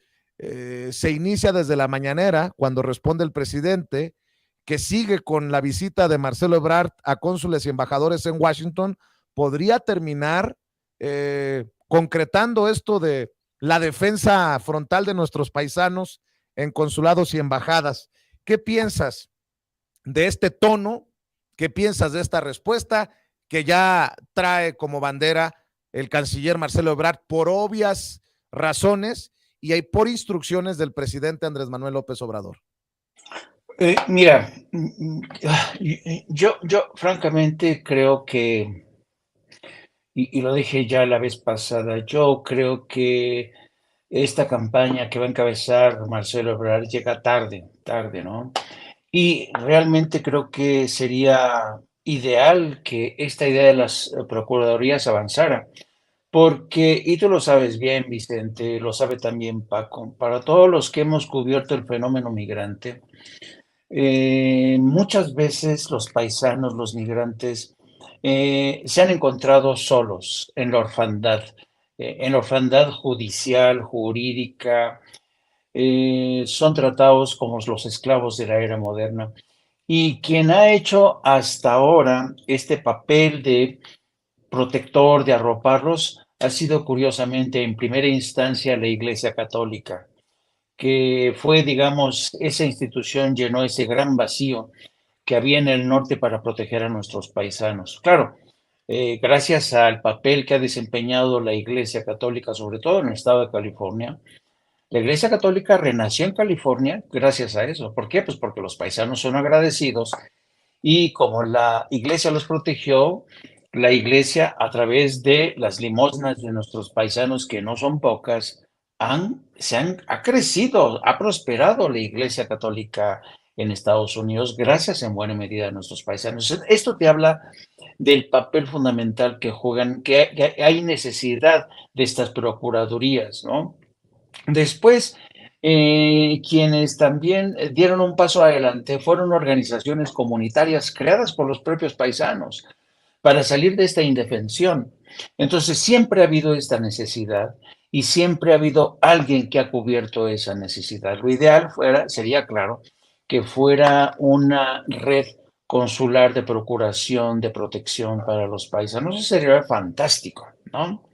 se inicia desde la mañanera, cuando responde el presidente, que sigue con la visita de Marcelo Ebrard a cónsules y embajadores en Washington, podría terminar concretando esto de la defensa frontal de nuestros paisanos en consulados y embajadas. ¿Qué piensas de este tono? ¿Qué piensas de esta respuesta que ya trae como bandera el canciller Marcelo Ebrard por obvias razones y hay por instrucciones del presidente Andrés Manuel López Obrador? Mira, yo francamente creo que, y lo dije ya la vez pasada, yo creo que esta campaña que va a encabezar Marcelo Ebrard llega tarde, ¿no? Y realmente creo que sería ideal que esta idea de las procuradurías avanzara, porque, y tú lo sabes bien, Vicente, lo sabe también Paco, para todos los que hemos cubierto el fenómeno migrante, muchas veces los paisanos, los migrantes, se han encontrado solos en la orfandad judicial, jurídica, son tratados como los esclavos de la era moderna. Y quien ha hecho hasta ahora este papel de protector, de arroparlos, ha sido curiosamente en primera instancia la Iglesia Católica, que fue, digamos, esa institución llenó ese gran vacío que había en el norte para proteger a nuestros paisanos. Claro, gracias al papel que ha desempeñado la Iglesia Católica, sobre todo en el estado de California, la Iglesia Católica renació en California gracias a eso. ¿Por qué? Pues porque los paisanos son agradecidos y como la Iglesia los protegió, la Iglesia, a través de las limosnas de nuestros paisanos, que no son pocas, ha crecido, ha prosperado la Iglesia Católica en Estados Unidos, gracias en buena medida a nuestros paisanos. Esto te habla del papel fundamental que juegan, que hay necesidad de estas procuradurías, ¿no? Después, quienes también dieron un paso adelante fueron organizaciones comunitarias creadas por los propios paisanos para salir de esta indefensión. Entonces, siempre ha habido esta necesidad y siempre ha habido alguien que ha cubierto esa necesidad. Lo ideal sería, claro, que fuera una red consular de procuración, de protección para los paisanos. Eso sería fantástico, ¿no?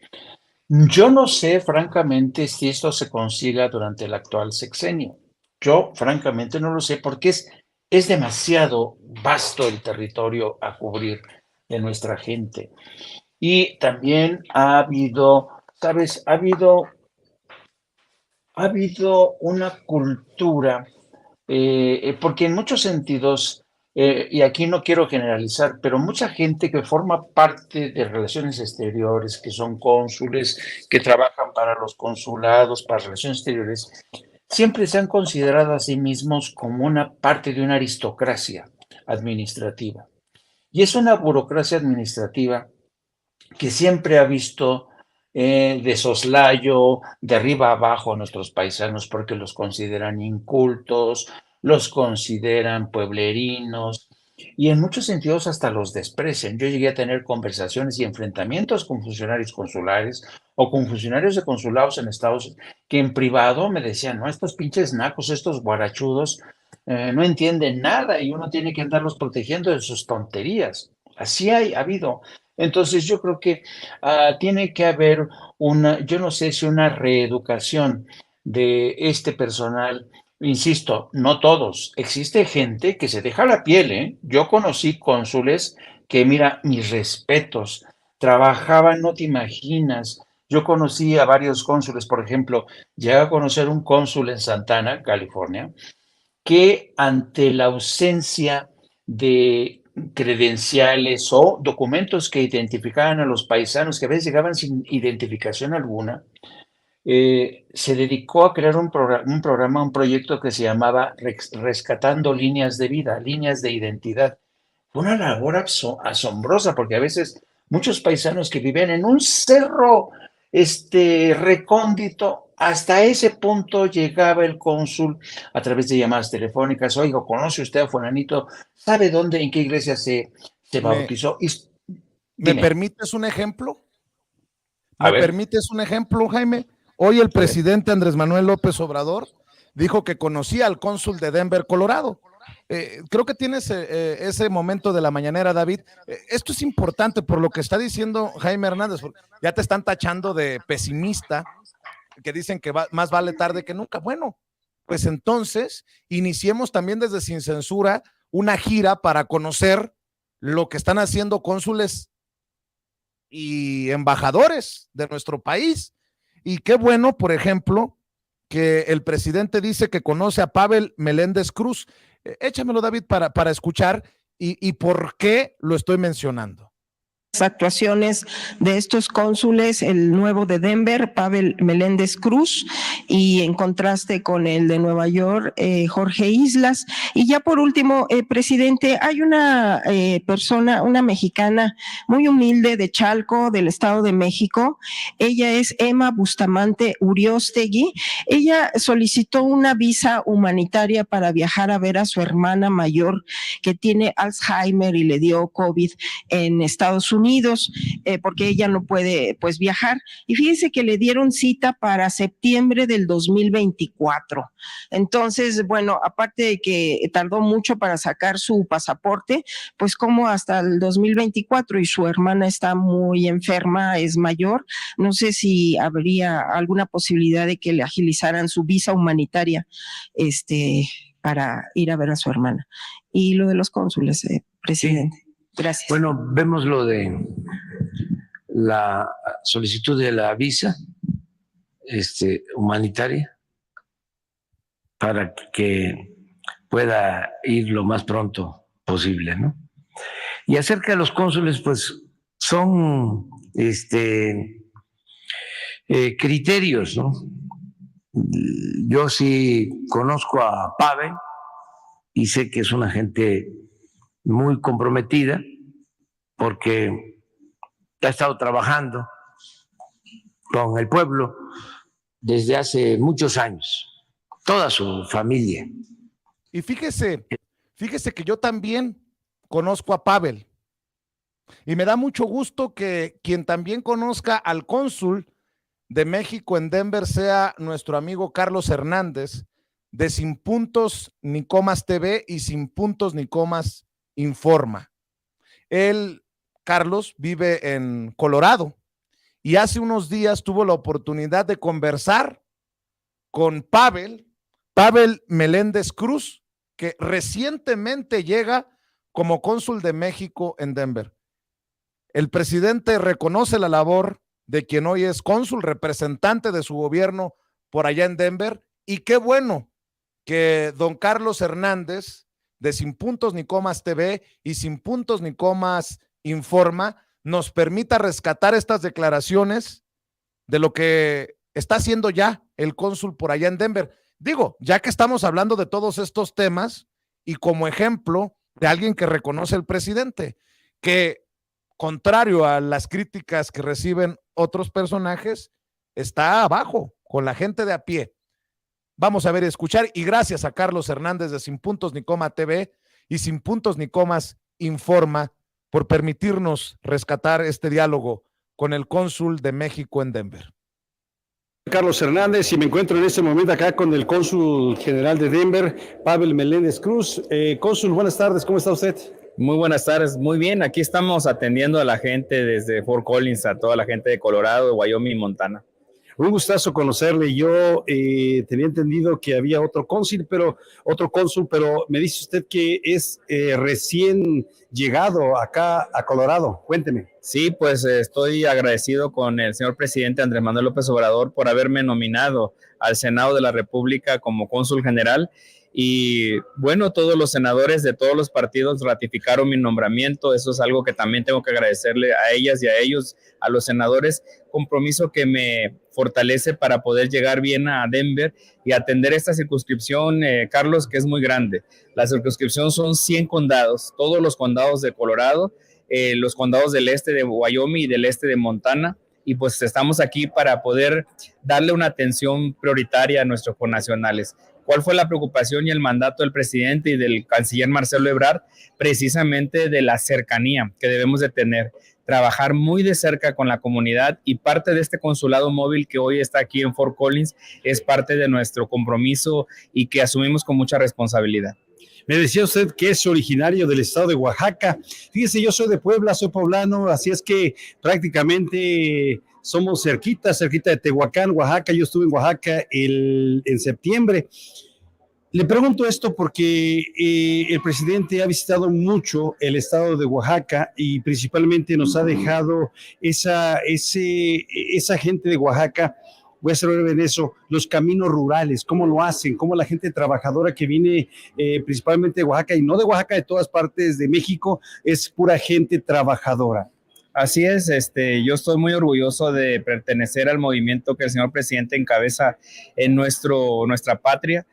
Yo no sé, francamente, si esto se consiga durante el actual sexenio. Yo, francamente, no lo sé porque es demasiado vasto el territorio a cubrir de nuestra gente. Y también ha habido, ¿sabes? Ha habido una cultura, porque en muchos sentidos, y aquí no quiero generalizar, pero mucha gente que forma parte de relaciones exteriores, que son cónsules, que trabajan para los consulados, para relaciones exteriores, siempre se han considerado a sí mismos como una parte de una aristocracia administrativa. Y es una burocracia administrativa que siempre ha visto de soslayo, de arriba a abajo a nuestros paisanos porque los consideran incultos, los consideran pueblerinos y en muchos sentidos hasta los desprecian. Yo llegué a tener conversaciones y enfrentamientos con funcionarios consulares o con funcionarios de consulados en Estados que en privado me decían, no, estos pinches nacos, estos guarachudos, no entienden nada y uno tiene que andarlos protegiendo de sus tonterías. Así ha habido. Entonces yo creo que tiene que haber yo no sé si una reeducación de este personal, insisto, no todos, existe gente que se deja la piel, ¿eh? Yo conocí cónsules que, mira, mis respetos, trabajaban, no te imaginas. Yo conocí a varios cónsules, por ejemplo, llegué a conocer un cónsul en Santana, California, que ante la ausencia de credenciales o documentos que identificaban a los paisanos, que a veces llegaban sin identificación alguna, se dedicó a crear un proyecto que se llamaba Rescatando Líneas de Vida, Líneas de Identidad. Fue una labor asombrosa porque a veces muchos paisanos que vivían en un cerro recóndito, hasta ese punto llegaba el cónsul a través de llamadas telefónicas. Oiga, ¿conoce usted a fulanito? ¿Sabe dónde, en qué iglesia se ¿Me, bautizó? ¿Me Dime, permites un ejemplo? a ¿Me ver. permites un ejemplo, Jaime? Hoy el A ver. presidente Andrés Manuel López Obrador dijo que conocía al cónsul de Denver, Colorado. Creo que tienes ese momento de la mañanera, David. Esto es importante por lo que está diciendo Jaime Hernández, porque ya te están tachando de pesimista, que dicen que más vale tarde que nunca. Bueno, pues entonces iniciemos también desde Sin Censura una gira para conocer lo que están haciendo cónsules y embajadores de nuestro país. Y qué bueno, por ejemplo, que el presidente dice que conoce a Pavel Meléndez Cruz. Échamelo, David, para escuchar y por qué lo estoy mencionando. Actuaciones de estos cónsules, el nuevo de Denver, Pavel Meléndez Cruz, y en contraste con el de Nueva York, Jorge Islas. Y ya por último, presidente, hay una persona, una mexicana muy humilde de Chalco, del Estado de México. Ella es Emma Bustamante Uriostegui. Ella solicitó una visa humanitaria para viajar a ver a su hermana mayor que tiene Alzheimer y le dio COVID en Estados Unidos, porque ella no puede pues viajar. Y fíjense que le dieron cita para septiembre del 2024. Entonces, bueno, aparte de que tardó mucho para sacar su pasaporte, pues como hasta el 2024 y su hermana está muy enferma, es mayor, no sé si habría alguna posibilidad de que le agilizaran su visa humanitaria para ir a ver a su hermana. Y lo de los cónsules, presidente. Sí. Gracias. Bueno, vemos lo de la solicitud de la visa humanitaria para que pueda ir lo más pronto posible, ¿no? Y acerca de los cónsules, pues son criterios, ¿no? Yo sí conozco a Pavel y sé que es una gente muy comprometida porque ha estado trabajando con el pueblo desde hace muchos años, toda su familia. Y fíjese que yo también conozco a Pavel y me da mucho gusto que quien también conozca al cónsul de México en Denver sea nuestro amigo Carlos Hernández, de Sin Puntos ni Comas TV y Sin Puntos ni Comas Informa. Él, Carlos, vive en Colorado y hace unos días tuvo la oportunidad de conversar con Pavel Meléndez Cruz, que recientemente llega como cónsul de México en Denver. El presidente reconoce la labor de quien hoy es cónsul, representante de su gobierno por allá en Denver, y qué bueno que don Carlos Hernández, de Sin Puntos ni Comas TV y Sin Puntos ni Comas Informa, nos permita rescatar estas declaraciones de lo que está haciendo ya el cónsul por allá en Denver. Digo, ya que estamos hablando de todos estos temas y como ejemplo de alguien que reconoce al presidente, que contrario a las críticas que reciben otros personajes, está abajo con la gente de a pie. Vamos a ver y escuchar, y gracias a Carlos Hernández de Sin Puntos ni Coma TV y Sin Puntos ni Comas Informa por permitirnos rescatar este diálogo con el cónsul de México en Denver. Carlos Hernández, y me encuentro en este momento acá con el cónsul general de Denver, Pavel Meléndez Cruz. Cónsul, buenas tardes, ¿cómo está usted? Muy buenas tardes, muy bien, aquí estamos atendiendo a la gente desde Fort Collins, a toda la gente de Colorado, Wyoming y Montana. Un gustazo conocerle. Yo tenía entendido que había otro cónsul, pero me dice usted que es recién llegado acá a Colorado. Cuénteme. Sí, pues estoy agradecido con el señor presidente Andrés Manuel López Obrador por haberme nominado al Senado de la República como cónsul general. Y bueno, todos los senadores de todos los partidos ratificaron mi nombramiento. Eso es algo que también tengo que agradecerle a ellas y a ellos, a los senadores, compromiso que me fortalece para poder llegar bien a Denver y atender esta circunscripción, Carlos, que es muy grande. La circunscripción son 100 condados, todos los condados de Colorado, los condados del este de Wyoming y del este de Montana. Y pues estamos aquí para poder darle una atención prioritaria a nuestros connacionales. ¿Cuál fue la preocupación y el mandato del presidente y del canciller Marcelo Ebrard? Precisamente de la cercanía que debemos de tener, trabajar muy de cerca con la comunidad, y parte de este consulado móvil que hoy está aquí en Fort Collins es parte de nuestro compromiso y que asumimos con mucha responsabilidad. Me decía usted que es originario del estado de Oaxaca. Fíjese, yo soy de Puebla, soy poblano, así es que prácticamente somos cerquita de Tehuacán, Oaxaca. Yo estuve en Oaxaca en septiembre. Le pregunto esto porque el presidente ha visitado mucho el estado de Oaxaca y principalmente nos ha dejado esa gente de Oaxaca. Voy a ser breve en eso, los caminos rurales, cómo lo hacen, cómo la gente trabajadora que viene principalmente de Oaxaca, y no de Oaxaca, de todas partes de México, es pura gente trabajadora. Así es, yo estoy muy orgulloso de pertenecer al movimiento que el señor presidente encabeza en nuestra patria.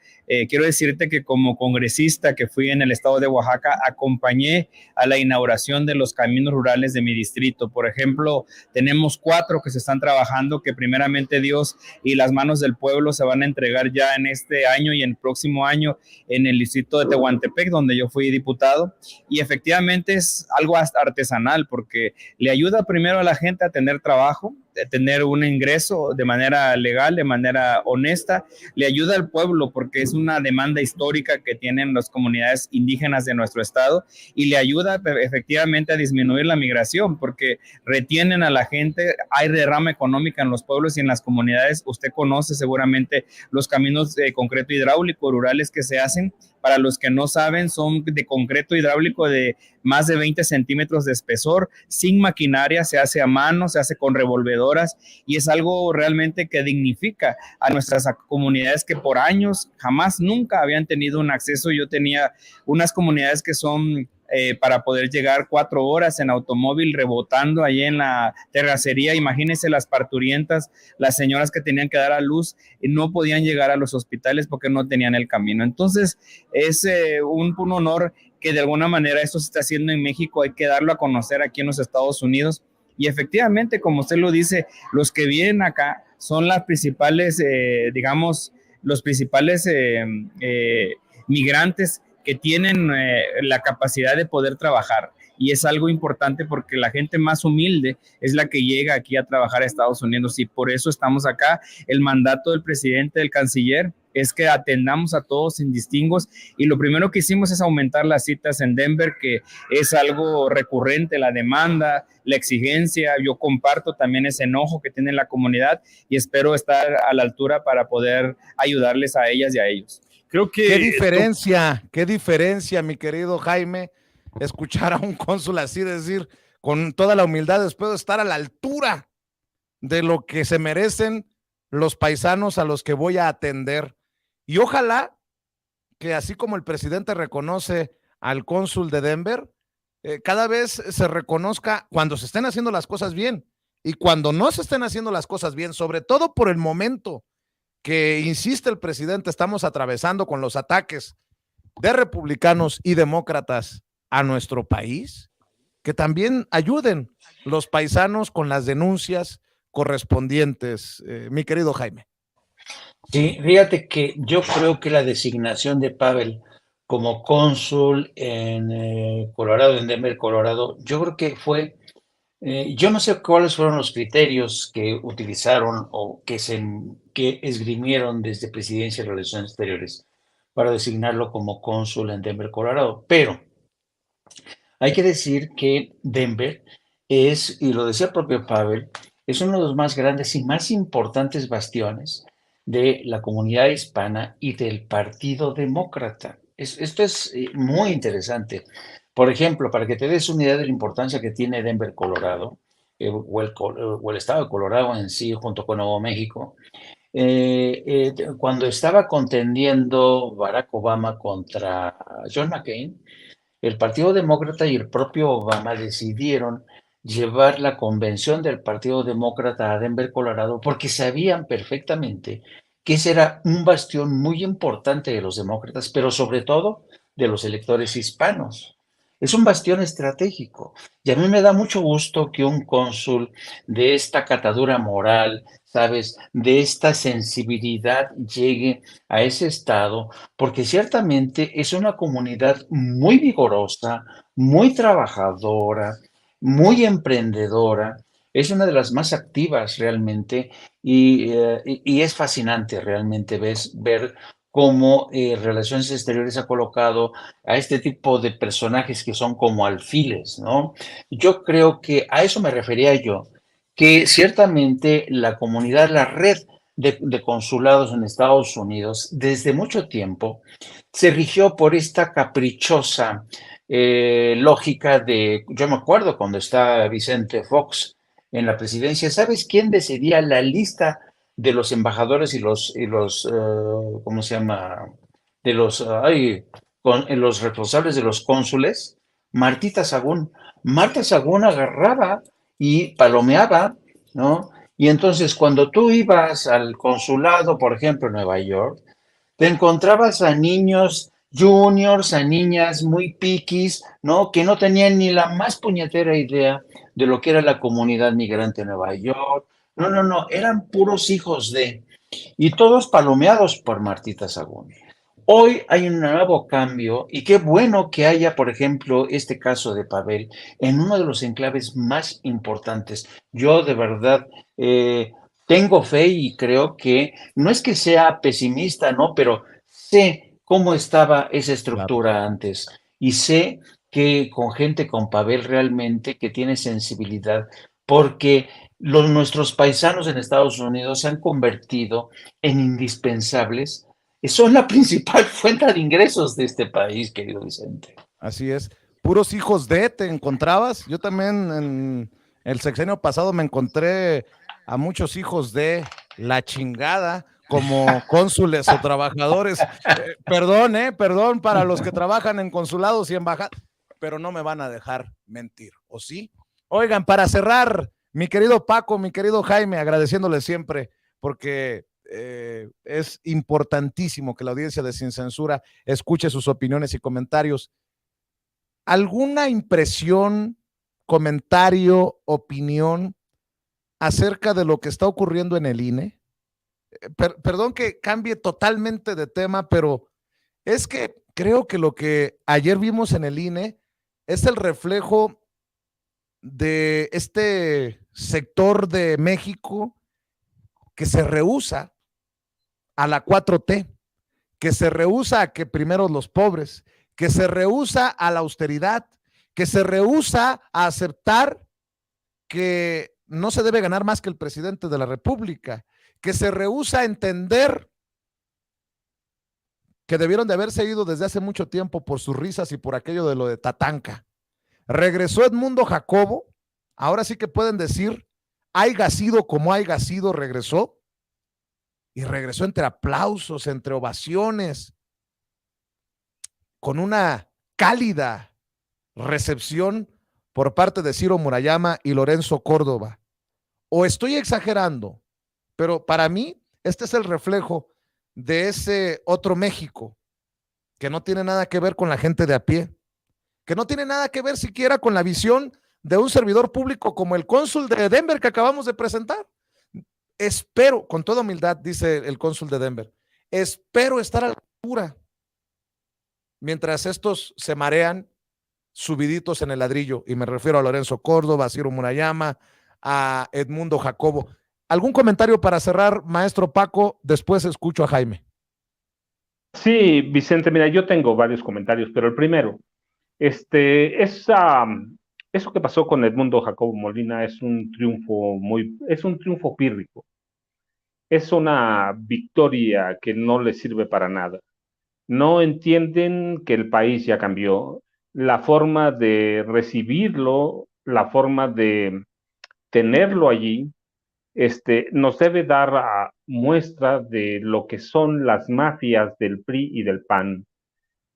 Quiero decirte que como congresista que fui en el estado de Oaxaca, acompañé a la inauguración de los caminos rurales de mi distrito. Por ejemplo, tenemos 4 que se están trabajando, que primeramente Dios y las manos del pueblo se van a entregar ya en este año y en el próximo año en el distrito de Tehuantepec, donde yo fui diputado. Y efectivamente es algo artesanal, porque le ayuda primero a la gente a tener trabajo, a tener un ingreso de manera legal, de manera honesta. Le ayuda al pueblo porque es una demanda histórica que tienen las comunidades indígenas de nuestro estado, y le ayuda efectivamente a disminuir la migración porque retienen a la gente. Hay derrama económica en los pueblos y en las comunidades. Usted conoce seguramente los caminos de concreto hidráulico rurales que se hacen. Para los que no saben, son de concreto hidráulico de más de 20 centímetros de espesor, sin maquinaria, se hace a mano, se hace con revolvedoras, y es algo realmente que dignifica a nuestras comunidades que por años jamás, nunca habían tenido un acceso. Yo tenía unas comunidades que son para poder llegar 4 horas en automóvil rebotando ahí en la terracería. Imagínense las parturientas, las señoras que tenían que dar a luz y no podían llegar a los hospitales porque no tenían el camino. Entonces es un honor que de alguna manera esto se está haciendo en México. Hay que darlo a conocer aquí en los Estados Unidos, y efectivamente, como usted lo dice, los que vienen acá son las principales, los principales migrantes que tienen la capacidad de poder trabajar. y es algo importante porque la gente más humilde es la que llega aquí a trabajar a Estados Unidos y por eso estamos acá. El mandato del presidente, del canciller, es que atendamos a todos sin distingos y lo primero que hicimos es aumentar las citas en Denver, que es algo recurrente, la demanda, la exigencia. Yo comparto también ese enojo que tiene la comunidad y espero estar a la altura para poder ayudarles a ellas y a ellos. Creo que qué diferencia, mi querido Jaime, escuchar a un cónsul así decir con toda la humildad, espero estar a la altura de lo que se merecen los paisanos a los que voy a atender. Y ojalá que así como el presidente reconoce al cónsul de Denver, cada vez se reconozca cuando se estén haciendo las cosas bien y cuando no se estén haciendo las cosas bien, sobre todo por el momento que, insiste el presidente, estamos atravesando con los ataques de republicanos y demócratas a nuestro país, que también ayuden los paisanos con las denuncias correspondientes, mi querido Jaime. Sí, fíjate que yo creo que la designación de Pavel como cónsul en Colorado, en Denver, Colorado, yo creo que fue, yo no sé cuáles fueron los criterios que utilizaron o que esgrimieron desde Presidencia de Relaciones Exteriores para designarlo como cónsul en Denver, Colorado, pero hay que decir que Denver es, y lo decía el propio Pavel, es uno de los más grandes y más importantes bastiones de la comunidad hispana y del Partido Demócrata. Esto es muy interesante. Por ejemplo, para que te des una idea de la importancia que tiene Denver, Colorado, o el estado de Colorado en sí, junto con Nuevo México, cuando estaba contendiendo Barack Obama contra John McCain, el Partido Demócrata y el propio Obama decidieron llevar la convención del Partido Demócrata a Denver, Colorado, porque sabían perfectamente que ese era un bastión muy importante de los demócratas, pero sobre todo de los electores hispanos. Es un bastión estratégico y a mí me da mucho gusto que un cónsul de esta catadura moral, ¿sabes?, de esta sensibilidad llegue a ese estado, porque ciertamente es una comunidad muy vigorosa, muy trabajadora, muy emprendedora, es una de las más activas realmente y es fascinante realmente ver cómo Relaciones Exteriores ha colocado a este tipo de personajes que son como alfiles, ¿no? Yo creo que a eso me refería yo, que ciertamente la comunidad, la red de consulados en Estados Unidos, desde mucho tiempo, se rigió por esta caprichosa lógica de, yo me acuerdo cuando estaba Vicente Fox en la presidencia, ¿sabes quién decidía la lista de los embajadores y los ¿cómo se llama? De los responsables de los cónsules? Martita Sagún. Marta Sagún agarraba y palomeaba, ¿no? Y entonces cuando tú ibas al consulado, por ejemplo, en Nueva York, te encontrabas a niños juniors, a niñas muy piquis, ¿no? Que no tenían ni la más puñetera idea de lo que era la comunidad migrante en Nueva York. No, eran puros hijos de, y todos palomeados por Martita Sagún. Hoy hay un nuevo cambio y qué bueno que haya, por ejemplo, este caso de Pavel en uno de los enclaves más importantes. Yo de verdad tengo fe y creo que no es que sea pesimista, ¿no? Pero sé cómo estaba esa estructura antes y sé que con gente con Pavel realmente que tiene sensibilidad, porque nuestros paisanos en Estados Unidos se han convertido en indispensables. Son la principal fuente de ingresos de este país, querido Vicente. Así es. Puros hijos de, ¿te encontrabas? Yo también en el sexenio pasado me encontré a muchos hijos de la chingada como cónsules o trabajadores. Perdón para los que trabajan en consulados y embajadas, pero no me van a dejar mentir, ¿o sí? Oigan, para cerrar, mi querido Paco, mi querido Jaime, agradeciéndole siempre, porque es importantísimo que la audiencia de Sin Censura escuche sus opiniones y comentarios. ¿Alguna impresión, comentario, opinión acerca de lo que está ocurriendo en el INE? Perdón que cambie totalmente de tema, pero es que creo que lo que ayer vimos en el INE es el reflejo de este sector de México que se rehúsa a la 4T, que se rehúsa a que primero los pobres, que se rehúsa a la austeridad, que se rehúsa a aceptar que no se debe ganar más que el presidente de la República, que se rehúsa a entender que debieron de haberse ido desde hace mucho tiempo por sus risas y por aquello de lo de Tatanka. Regresó Edmundo Jacobo, ahora sí que pueden decir, haya sido como haya sido, regresó, y regresó entre aplausos, entre ovaciones, con una cálida recepción por parte de Ciro Murayama y Lorenzo Córdoba. O estoy exagerando, pero para mí este es el reflejo de ese otro México que no tiene nada que ver con la gente de a pie, que no tiene nada que ver siquiera con la visión de un servidor público como el cónsul de Denver que acabamos de presentar. Espero, con toda humildad, dice el cónsul de Denver, espero estar a la altura mientras estos se marean subiditos en el ladrillo, y me refiero a Lorenzo Córdoba, a Ciro Murayama, a Edmundo Jacobo. ¿Algún comentario para cerrar, maestro Paco? Después escucho a Jaime. Sí, Vicente, mira, yo tengo varios comentarios, pero el primero, eso que pasó con Edmundo Jacobo Molina es un triunfo pírrico. Es una victoria que no le sirve para nada. No entienden que el país ya cambió. La forma de recibirlo, la forma de tenerlo allí, nos debe dar muestra de lo que son las mafias del PRI y del PAN.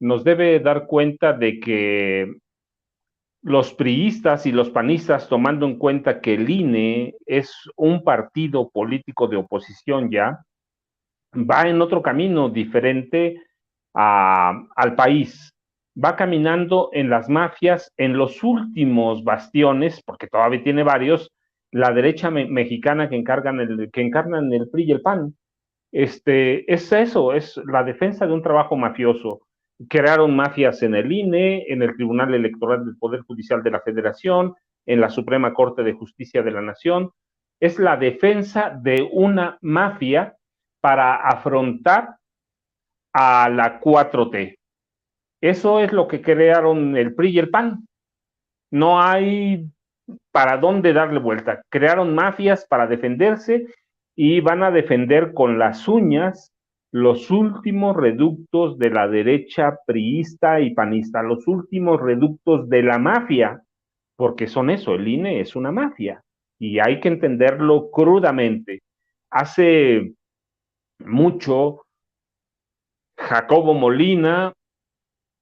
Nos debe dar cuenta de que los priistas y los panistas, tomando en cuenta que el INE es un partido político de oposición ya, va en otro camino diferente al país. Va caminando en las mafias, en los últimos bastiones, porque todavía tiene varios, la derecha mexicana que encarnan el PRI y el PAN. Es eso, es la defensa de un trabajo mafioso. Crearon mafias en el INE, en el Tribunal Electoral del Poder Judicial de la Federación, en la Suprema Corte de Justicia de la Nación. Es la defensa de una mafia para afrontar a la 4T. Eso es lo que crearon el PRI y el PAN. No hay para dónde darle vuelta. Crearon mafias para defenderse y van a defender con las uñas los últimos reductos de la derecha priista y panista, los últimos reductos de la mafia, porque son eso, el INE es una mafia y hay que entenderlo crudamente. Hace mucho, Jacobo Molina,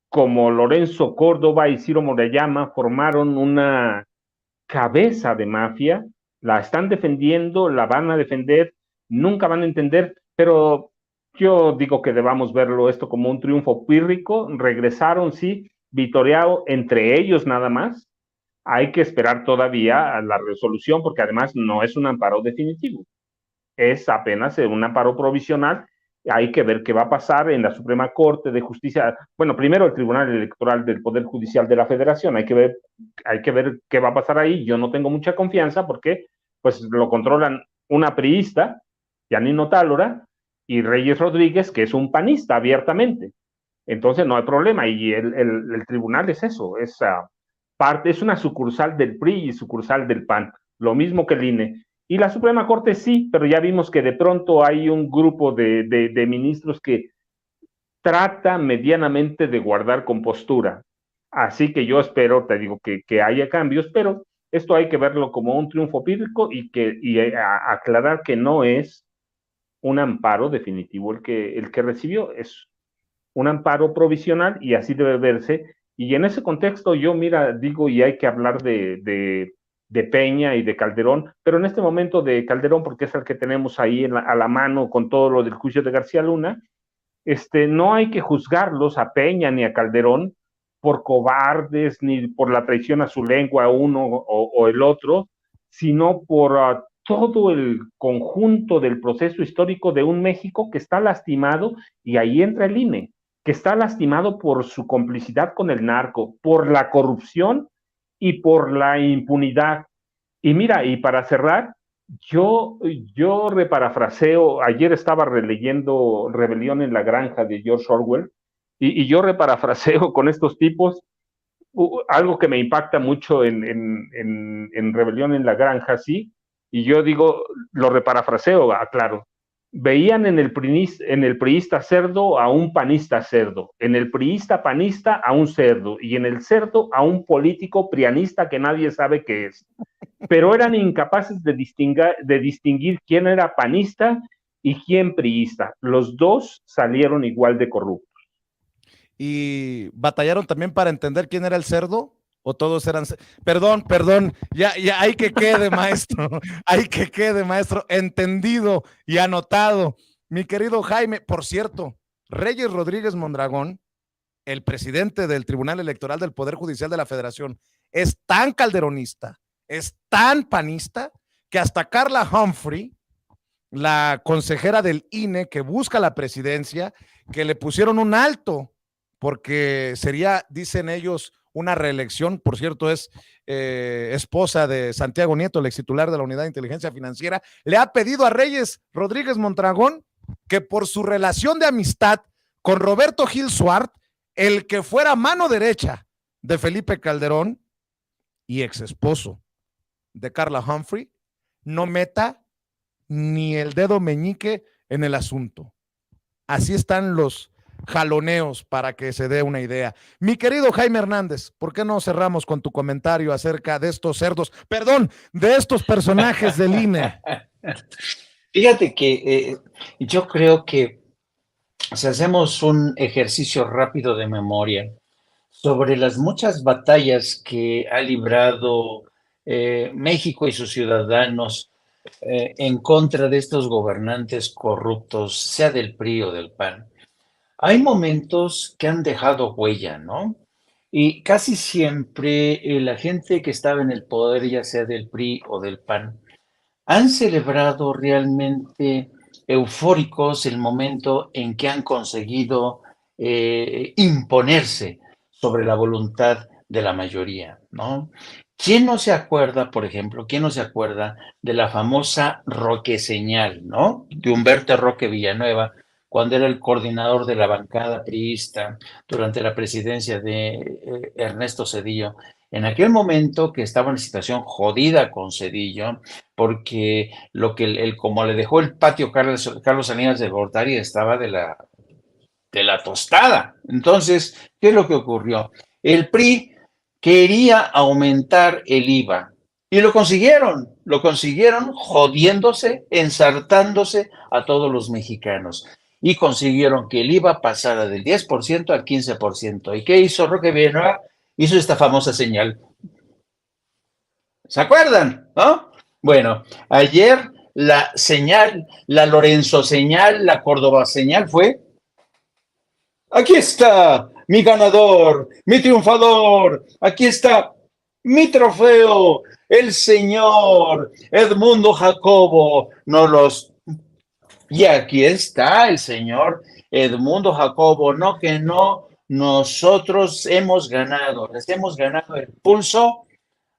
como Lorenzo Córdoba y Ciro Murayama, formaron una cabeza de mafia, la están defendiendo, la van a defender, nunca van a entender, pero yo digo que debamos verlo esto como un triunfo pírrico. Regresaron, sí, victoriado entre ellos nada más. Hay que esperar todavía a la resolución porque además no es un amparo definitivo, es apenas un amparo provisional. Hay que ver qué va a pasar en la Suprema Corte de Justicia. Bueno, primero el Tribunal Electoral del Poder Judicial de la Federación. Hay que ver qué va a pasar ahí. Yo no tengo mucha confianza porque pues lo controlan una priista, Yanino Tálora, y Reyes Rodríguez, que es un panista abiertamente. Entonces no hay problema. Y el tribunal es eso, es una sucursal del PRI y sucursal del PAN. Lo mismo que el INE. Y la Suprema Corte sí, pero ya vimos que de pronto hay un grupo de ministros que trata medianamente de guardar compostura. Así que yo espero, te digo, que haya cambios, pero esto hay que verlo como un triunfo pírrico y aclarar que no es un amparo definitivo el que recibió, es un amparo provisional y así debe verse. Y en ese contexto yo, digo, y hay que hablar de Peña y de Calderón, pero en este momento de Calderón, porque es el que tenemos ahí a la mano con todo lo del juicio de García Luna, no hay que juzgarlos a Peña ni a Calderón por cobardes ni por la traición a su lengua uno o el otro, sino por todo el conjunto del proceso histórico de un México que está lastimado, y ahí entra el INE. que está lastimado por su complicidad con el narco, por la corrupción y por la impunidad. Y mira, y para cerrar, yo reparafraseo, ayer estaba releyendo Rebelión en la Granja de George Orwell, y yo reparafraseo con estos tipos algo que me impacta mucho en Rebelión en la Granja, sí, y yo digo, lo reparafraseo, aclaro, veían en el priista cerdo a un panista cerdo, en el priista panista a un cerdo, y en el cerdo a un político prianista que nadie sabe qué es. Pero eran incapaces de distinguir quién era panista y quién priista. Los dos salieron igual de corruptos. ¿Y batallaron también para entender quién era el cerdo? ¿O todos eran? Perdón, ya hay que quede, maestro, hay que quede, maestro, entendido y anotado. Mi querido Jaime, por cierto, Reyes Rodríguez Mondragón, el presidente del Tribunal Electoral del Poder Judicial de la Federación, es tan calderonista, es tan panista, que hasta Carla Humphrey, la consejera del INE que busca la presidencia, que le pusieron un alto, porque sería, dicen ellos, una reelección. Por cierto, es esposa de Santiago Nieto, el ex titular de la Unidad de Inteligencia Financiera, le ha pedido a Reyes Rodríguez Mondragón que por su relación de amistad con Roberto Gil Suart, el que fuera mano derecha de Felipe Calderón y ex esposo de Carla Humphrey, no meta ni el dedo meñique en el asunto. Así están los jaloneos para que se dé una idea. Mi querido Jaime Hernández, ¿por qué no cerramos con tu comentario acerca de estos cerdos, perdón, de estos personajes del INE? Fíjate que yo creo que si hacemos un ejercicio rápido de memoria sobre las muchas batallas que ha librado México y sus ciudadanos en contra de estos gobernantes corruptos, sea del PRI o del PAN, hay momentos que han dejado huella, ¿no? Y casi siempre la gente que estaba en el poder, ya sea del PRI o del PAN, han celebrado realmente eufóricos el momento en que han conseguido imponerse sobre la voluntad de la mayoría, ¿no? ¿Quién no se acuerda, por ejemplo, quién no se acuerda de la famosa Roque Señal, ¿no? De Humberto Roque Villanueva, cuando era el coordinador de la bancada priista durante la presidencia de Ernesto Zedillo. En aquel momento que estaba en situación jodida con Zedillo, porque lo que como le dejó el patio Carlos Salinas de Gortari estaba de la tostada. Entonces, ¿qué es lo que ocurrió? El PRI quería aumentar el IVA y lo consiguieron jodiéndose, ensartándose a todos los mexicanos y consiguieron que el IVA pasara del 10% al 15%. ¿Y qué hizo Roque Villanueva? Hizo esta famosa señal. ¿Se acuerdan? ¿No? Bueno, ayer la señal, la Lorenzo señal, la Córdoba señal fue: aquí está mi ganador, mi triunfador, aquí está mi trofeo, el señor Edmundo Jacobo. Y aquí está el señor Edmundo Jacobo, no que no, nosotros les hemos ganado el pulso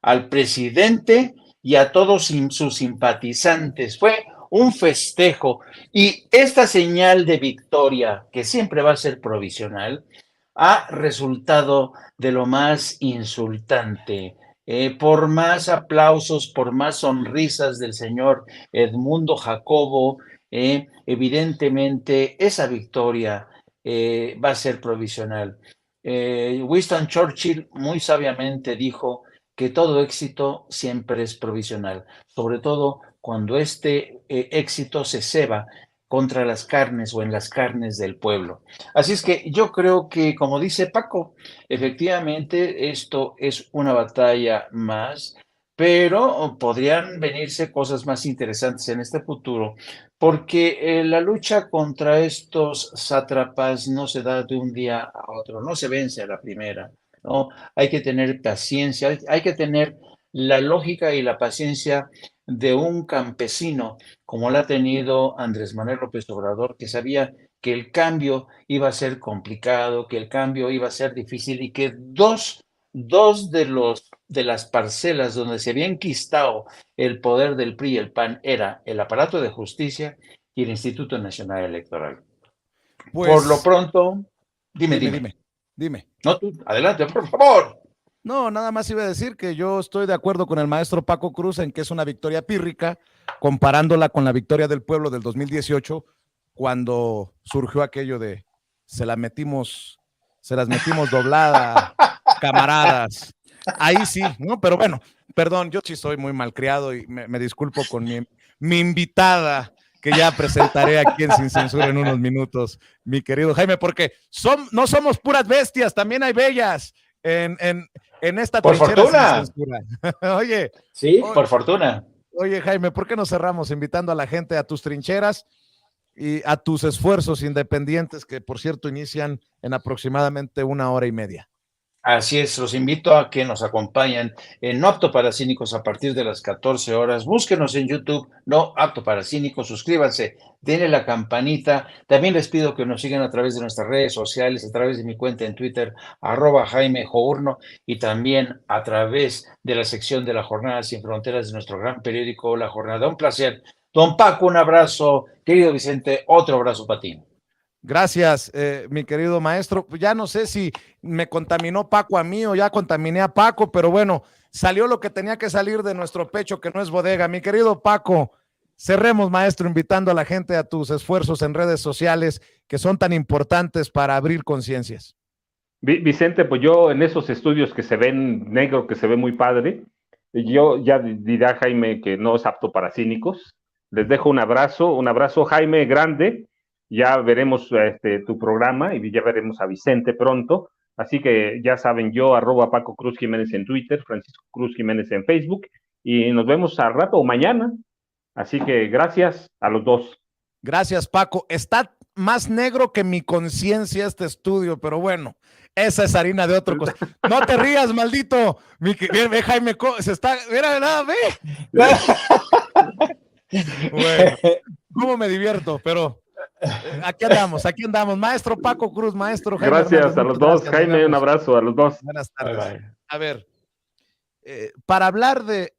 al presidente y a todos sus simpatizantes. Fue un festejo y esta señal de victoria, que siempre va a ser provisional, ha resultado de lo más insultante. Por más aplausos, por más sonrisas del señor Edmundo Jacobo, evidentemente esa victoria va a ser provisional. Winston Churchill muy sabiamente dijo que todo éxito siempre es provisional, sobre todo cuando este éxito se ceba contra las carnes o en las carnes del pueblo. Así es que yo creo que, como dice Paco, efectivamente esto es una batalla más, pero podrían venirse cosas más interesantes en este futuro, porque la lucha contra estos sátrapas no se da de un día a otro, no se vence a la primera, ¿no? Hay que tener paciencia, hay que tener la lógica y la paciencia de un campesino, como la ha tenido Andrés Manuel López Obrador, que sabía que el cambio iba a ser complicado, que el cambio iba a ser difícil y que dos de las parcelas donde se había enquistado el poder del PRI y el PAN era el aparato de justicia y el Instituto Nacional Electoral. Pues, Por lo pronto, dime. No, tú, adelante, por favor. No, nada más iba a decir que yo estoy de acuerdo con el maestro Paco Cruz en que es una victoria pírrica, comparándola con la victoria del pueblo del 2018, cuando surgió aquello de se las metimos doblada, camaradas. Ahí sí, ¿no? Pero bueno, perdón, yo sí soy muy malcriado y me disculpo con mi invitada, que ya presentaré aquí en Sin Censura en unos minutos, mi querido Jaime, porque no somos puras bestias, también hay bellas en esta Por trinchera fortuna. Sin Censura. Oye. Sí, por fortuna. Oye, Jaime, ¿por qué no cerramos invitando a la gente a tus trincheras y a tus esfuerzos independientes que, por cierto, inician en aproximadamente 1 hora y media? Así es, los invito a que nos acompañen en No Apto para Cínicos a partir de las 14 horas. Búsquenos en YouTube, No Apto para Cínicos, suscríbanse, denle la campanita. También les pido que nos sigan a través de nuestras redes sociales, a través de mi cuenta en Twitter, @Jaime Journo, y también a través de la sección de La Jornada Sin Fronteras de nuestro gran periódico La Jornada. Un placer. Don Paco, un abrazo. Querido Vicente, otro abrazo para ti. Gracias, mi querido maestro. Ya no sé si me contaminó Paco a mí o ya contaminé a Paco, pero bueno, salió lo que tenía que salir de nuestro pecho, que no es bodega. Mi querido Paco, cerremos, maestro, invitando a la gente a tus esfuerzos en redes sociales que son tan importantes para abrir conciencias. Vicente, pues yo en esos estudios que se ven negro, que se ve muy padre, yo ya dirá Jaime que no es apto para cínicos. Les dejo un abrazo, Jaime, grande. Ya veremos tu programa y ya veremos a Vicente pronto. Así que ya saben, yo @Paco Cruz Jiménez en Twitter, Francisco Cruz Jiménez en Facebook, y nos vemos al rato o mañana. Así que gracias a los dos. Gracias, Paco. Está más negro que mi conciencia este estudio, pero bueno, esa es harina de otro cosa. No te rías, maldito. Ve, Jaime, se está, mira, nada, ve. Bueno, cómo me divierto, pero aquí andamos. Maestro Paco Cruz, maestro Jaime. Gracias Hernández, a los dos. gracias, Jaime, un abrazo a los dos. Buenas tardes. Bye, bye. A ver, para hablar de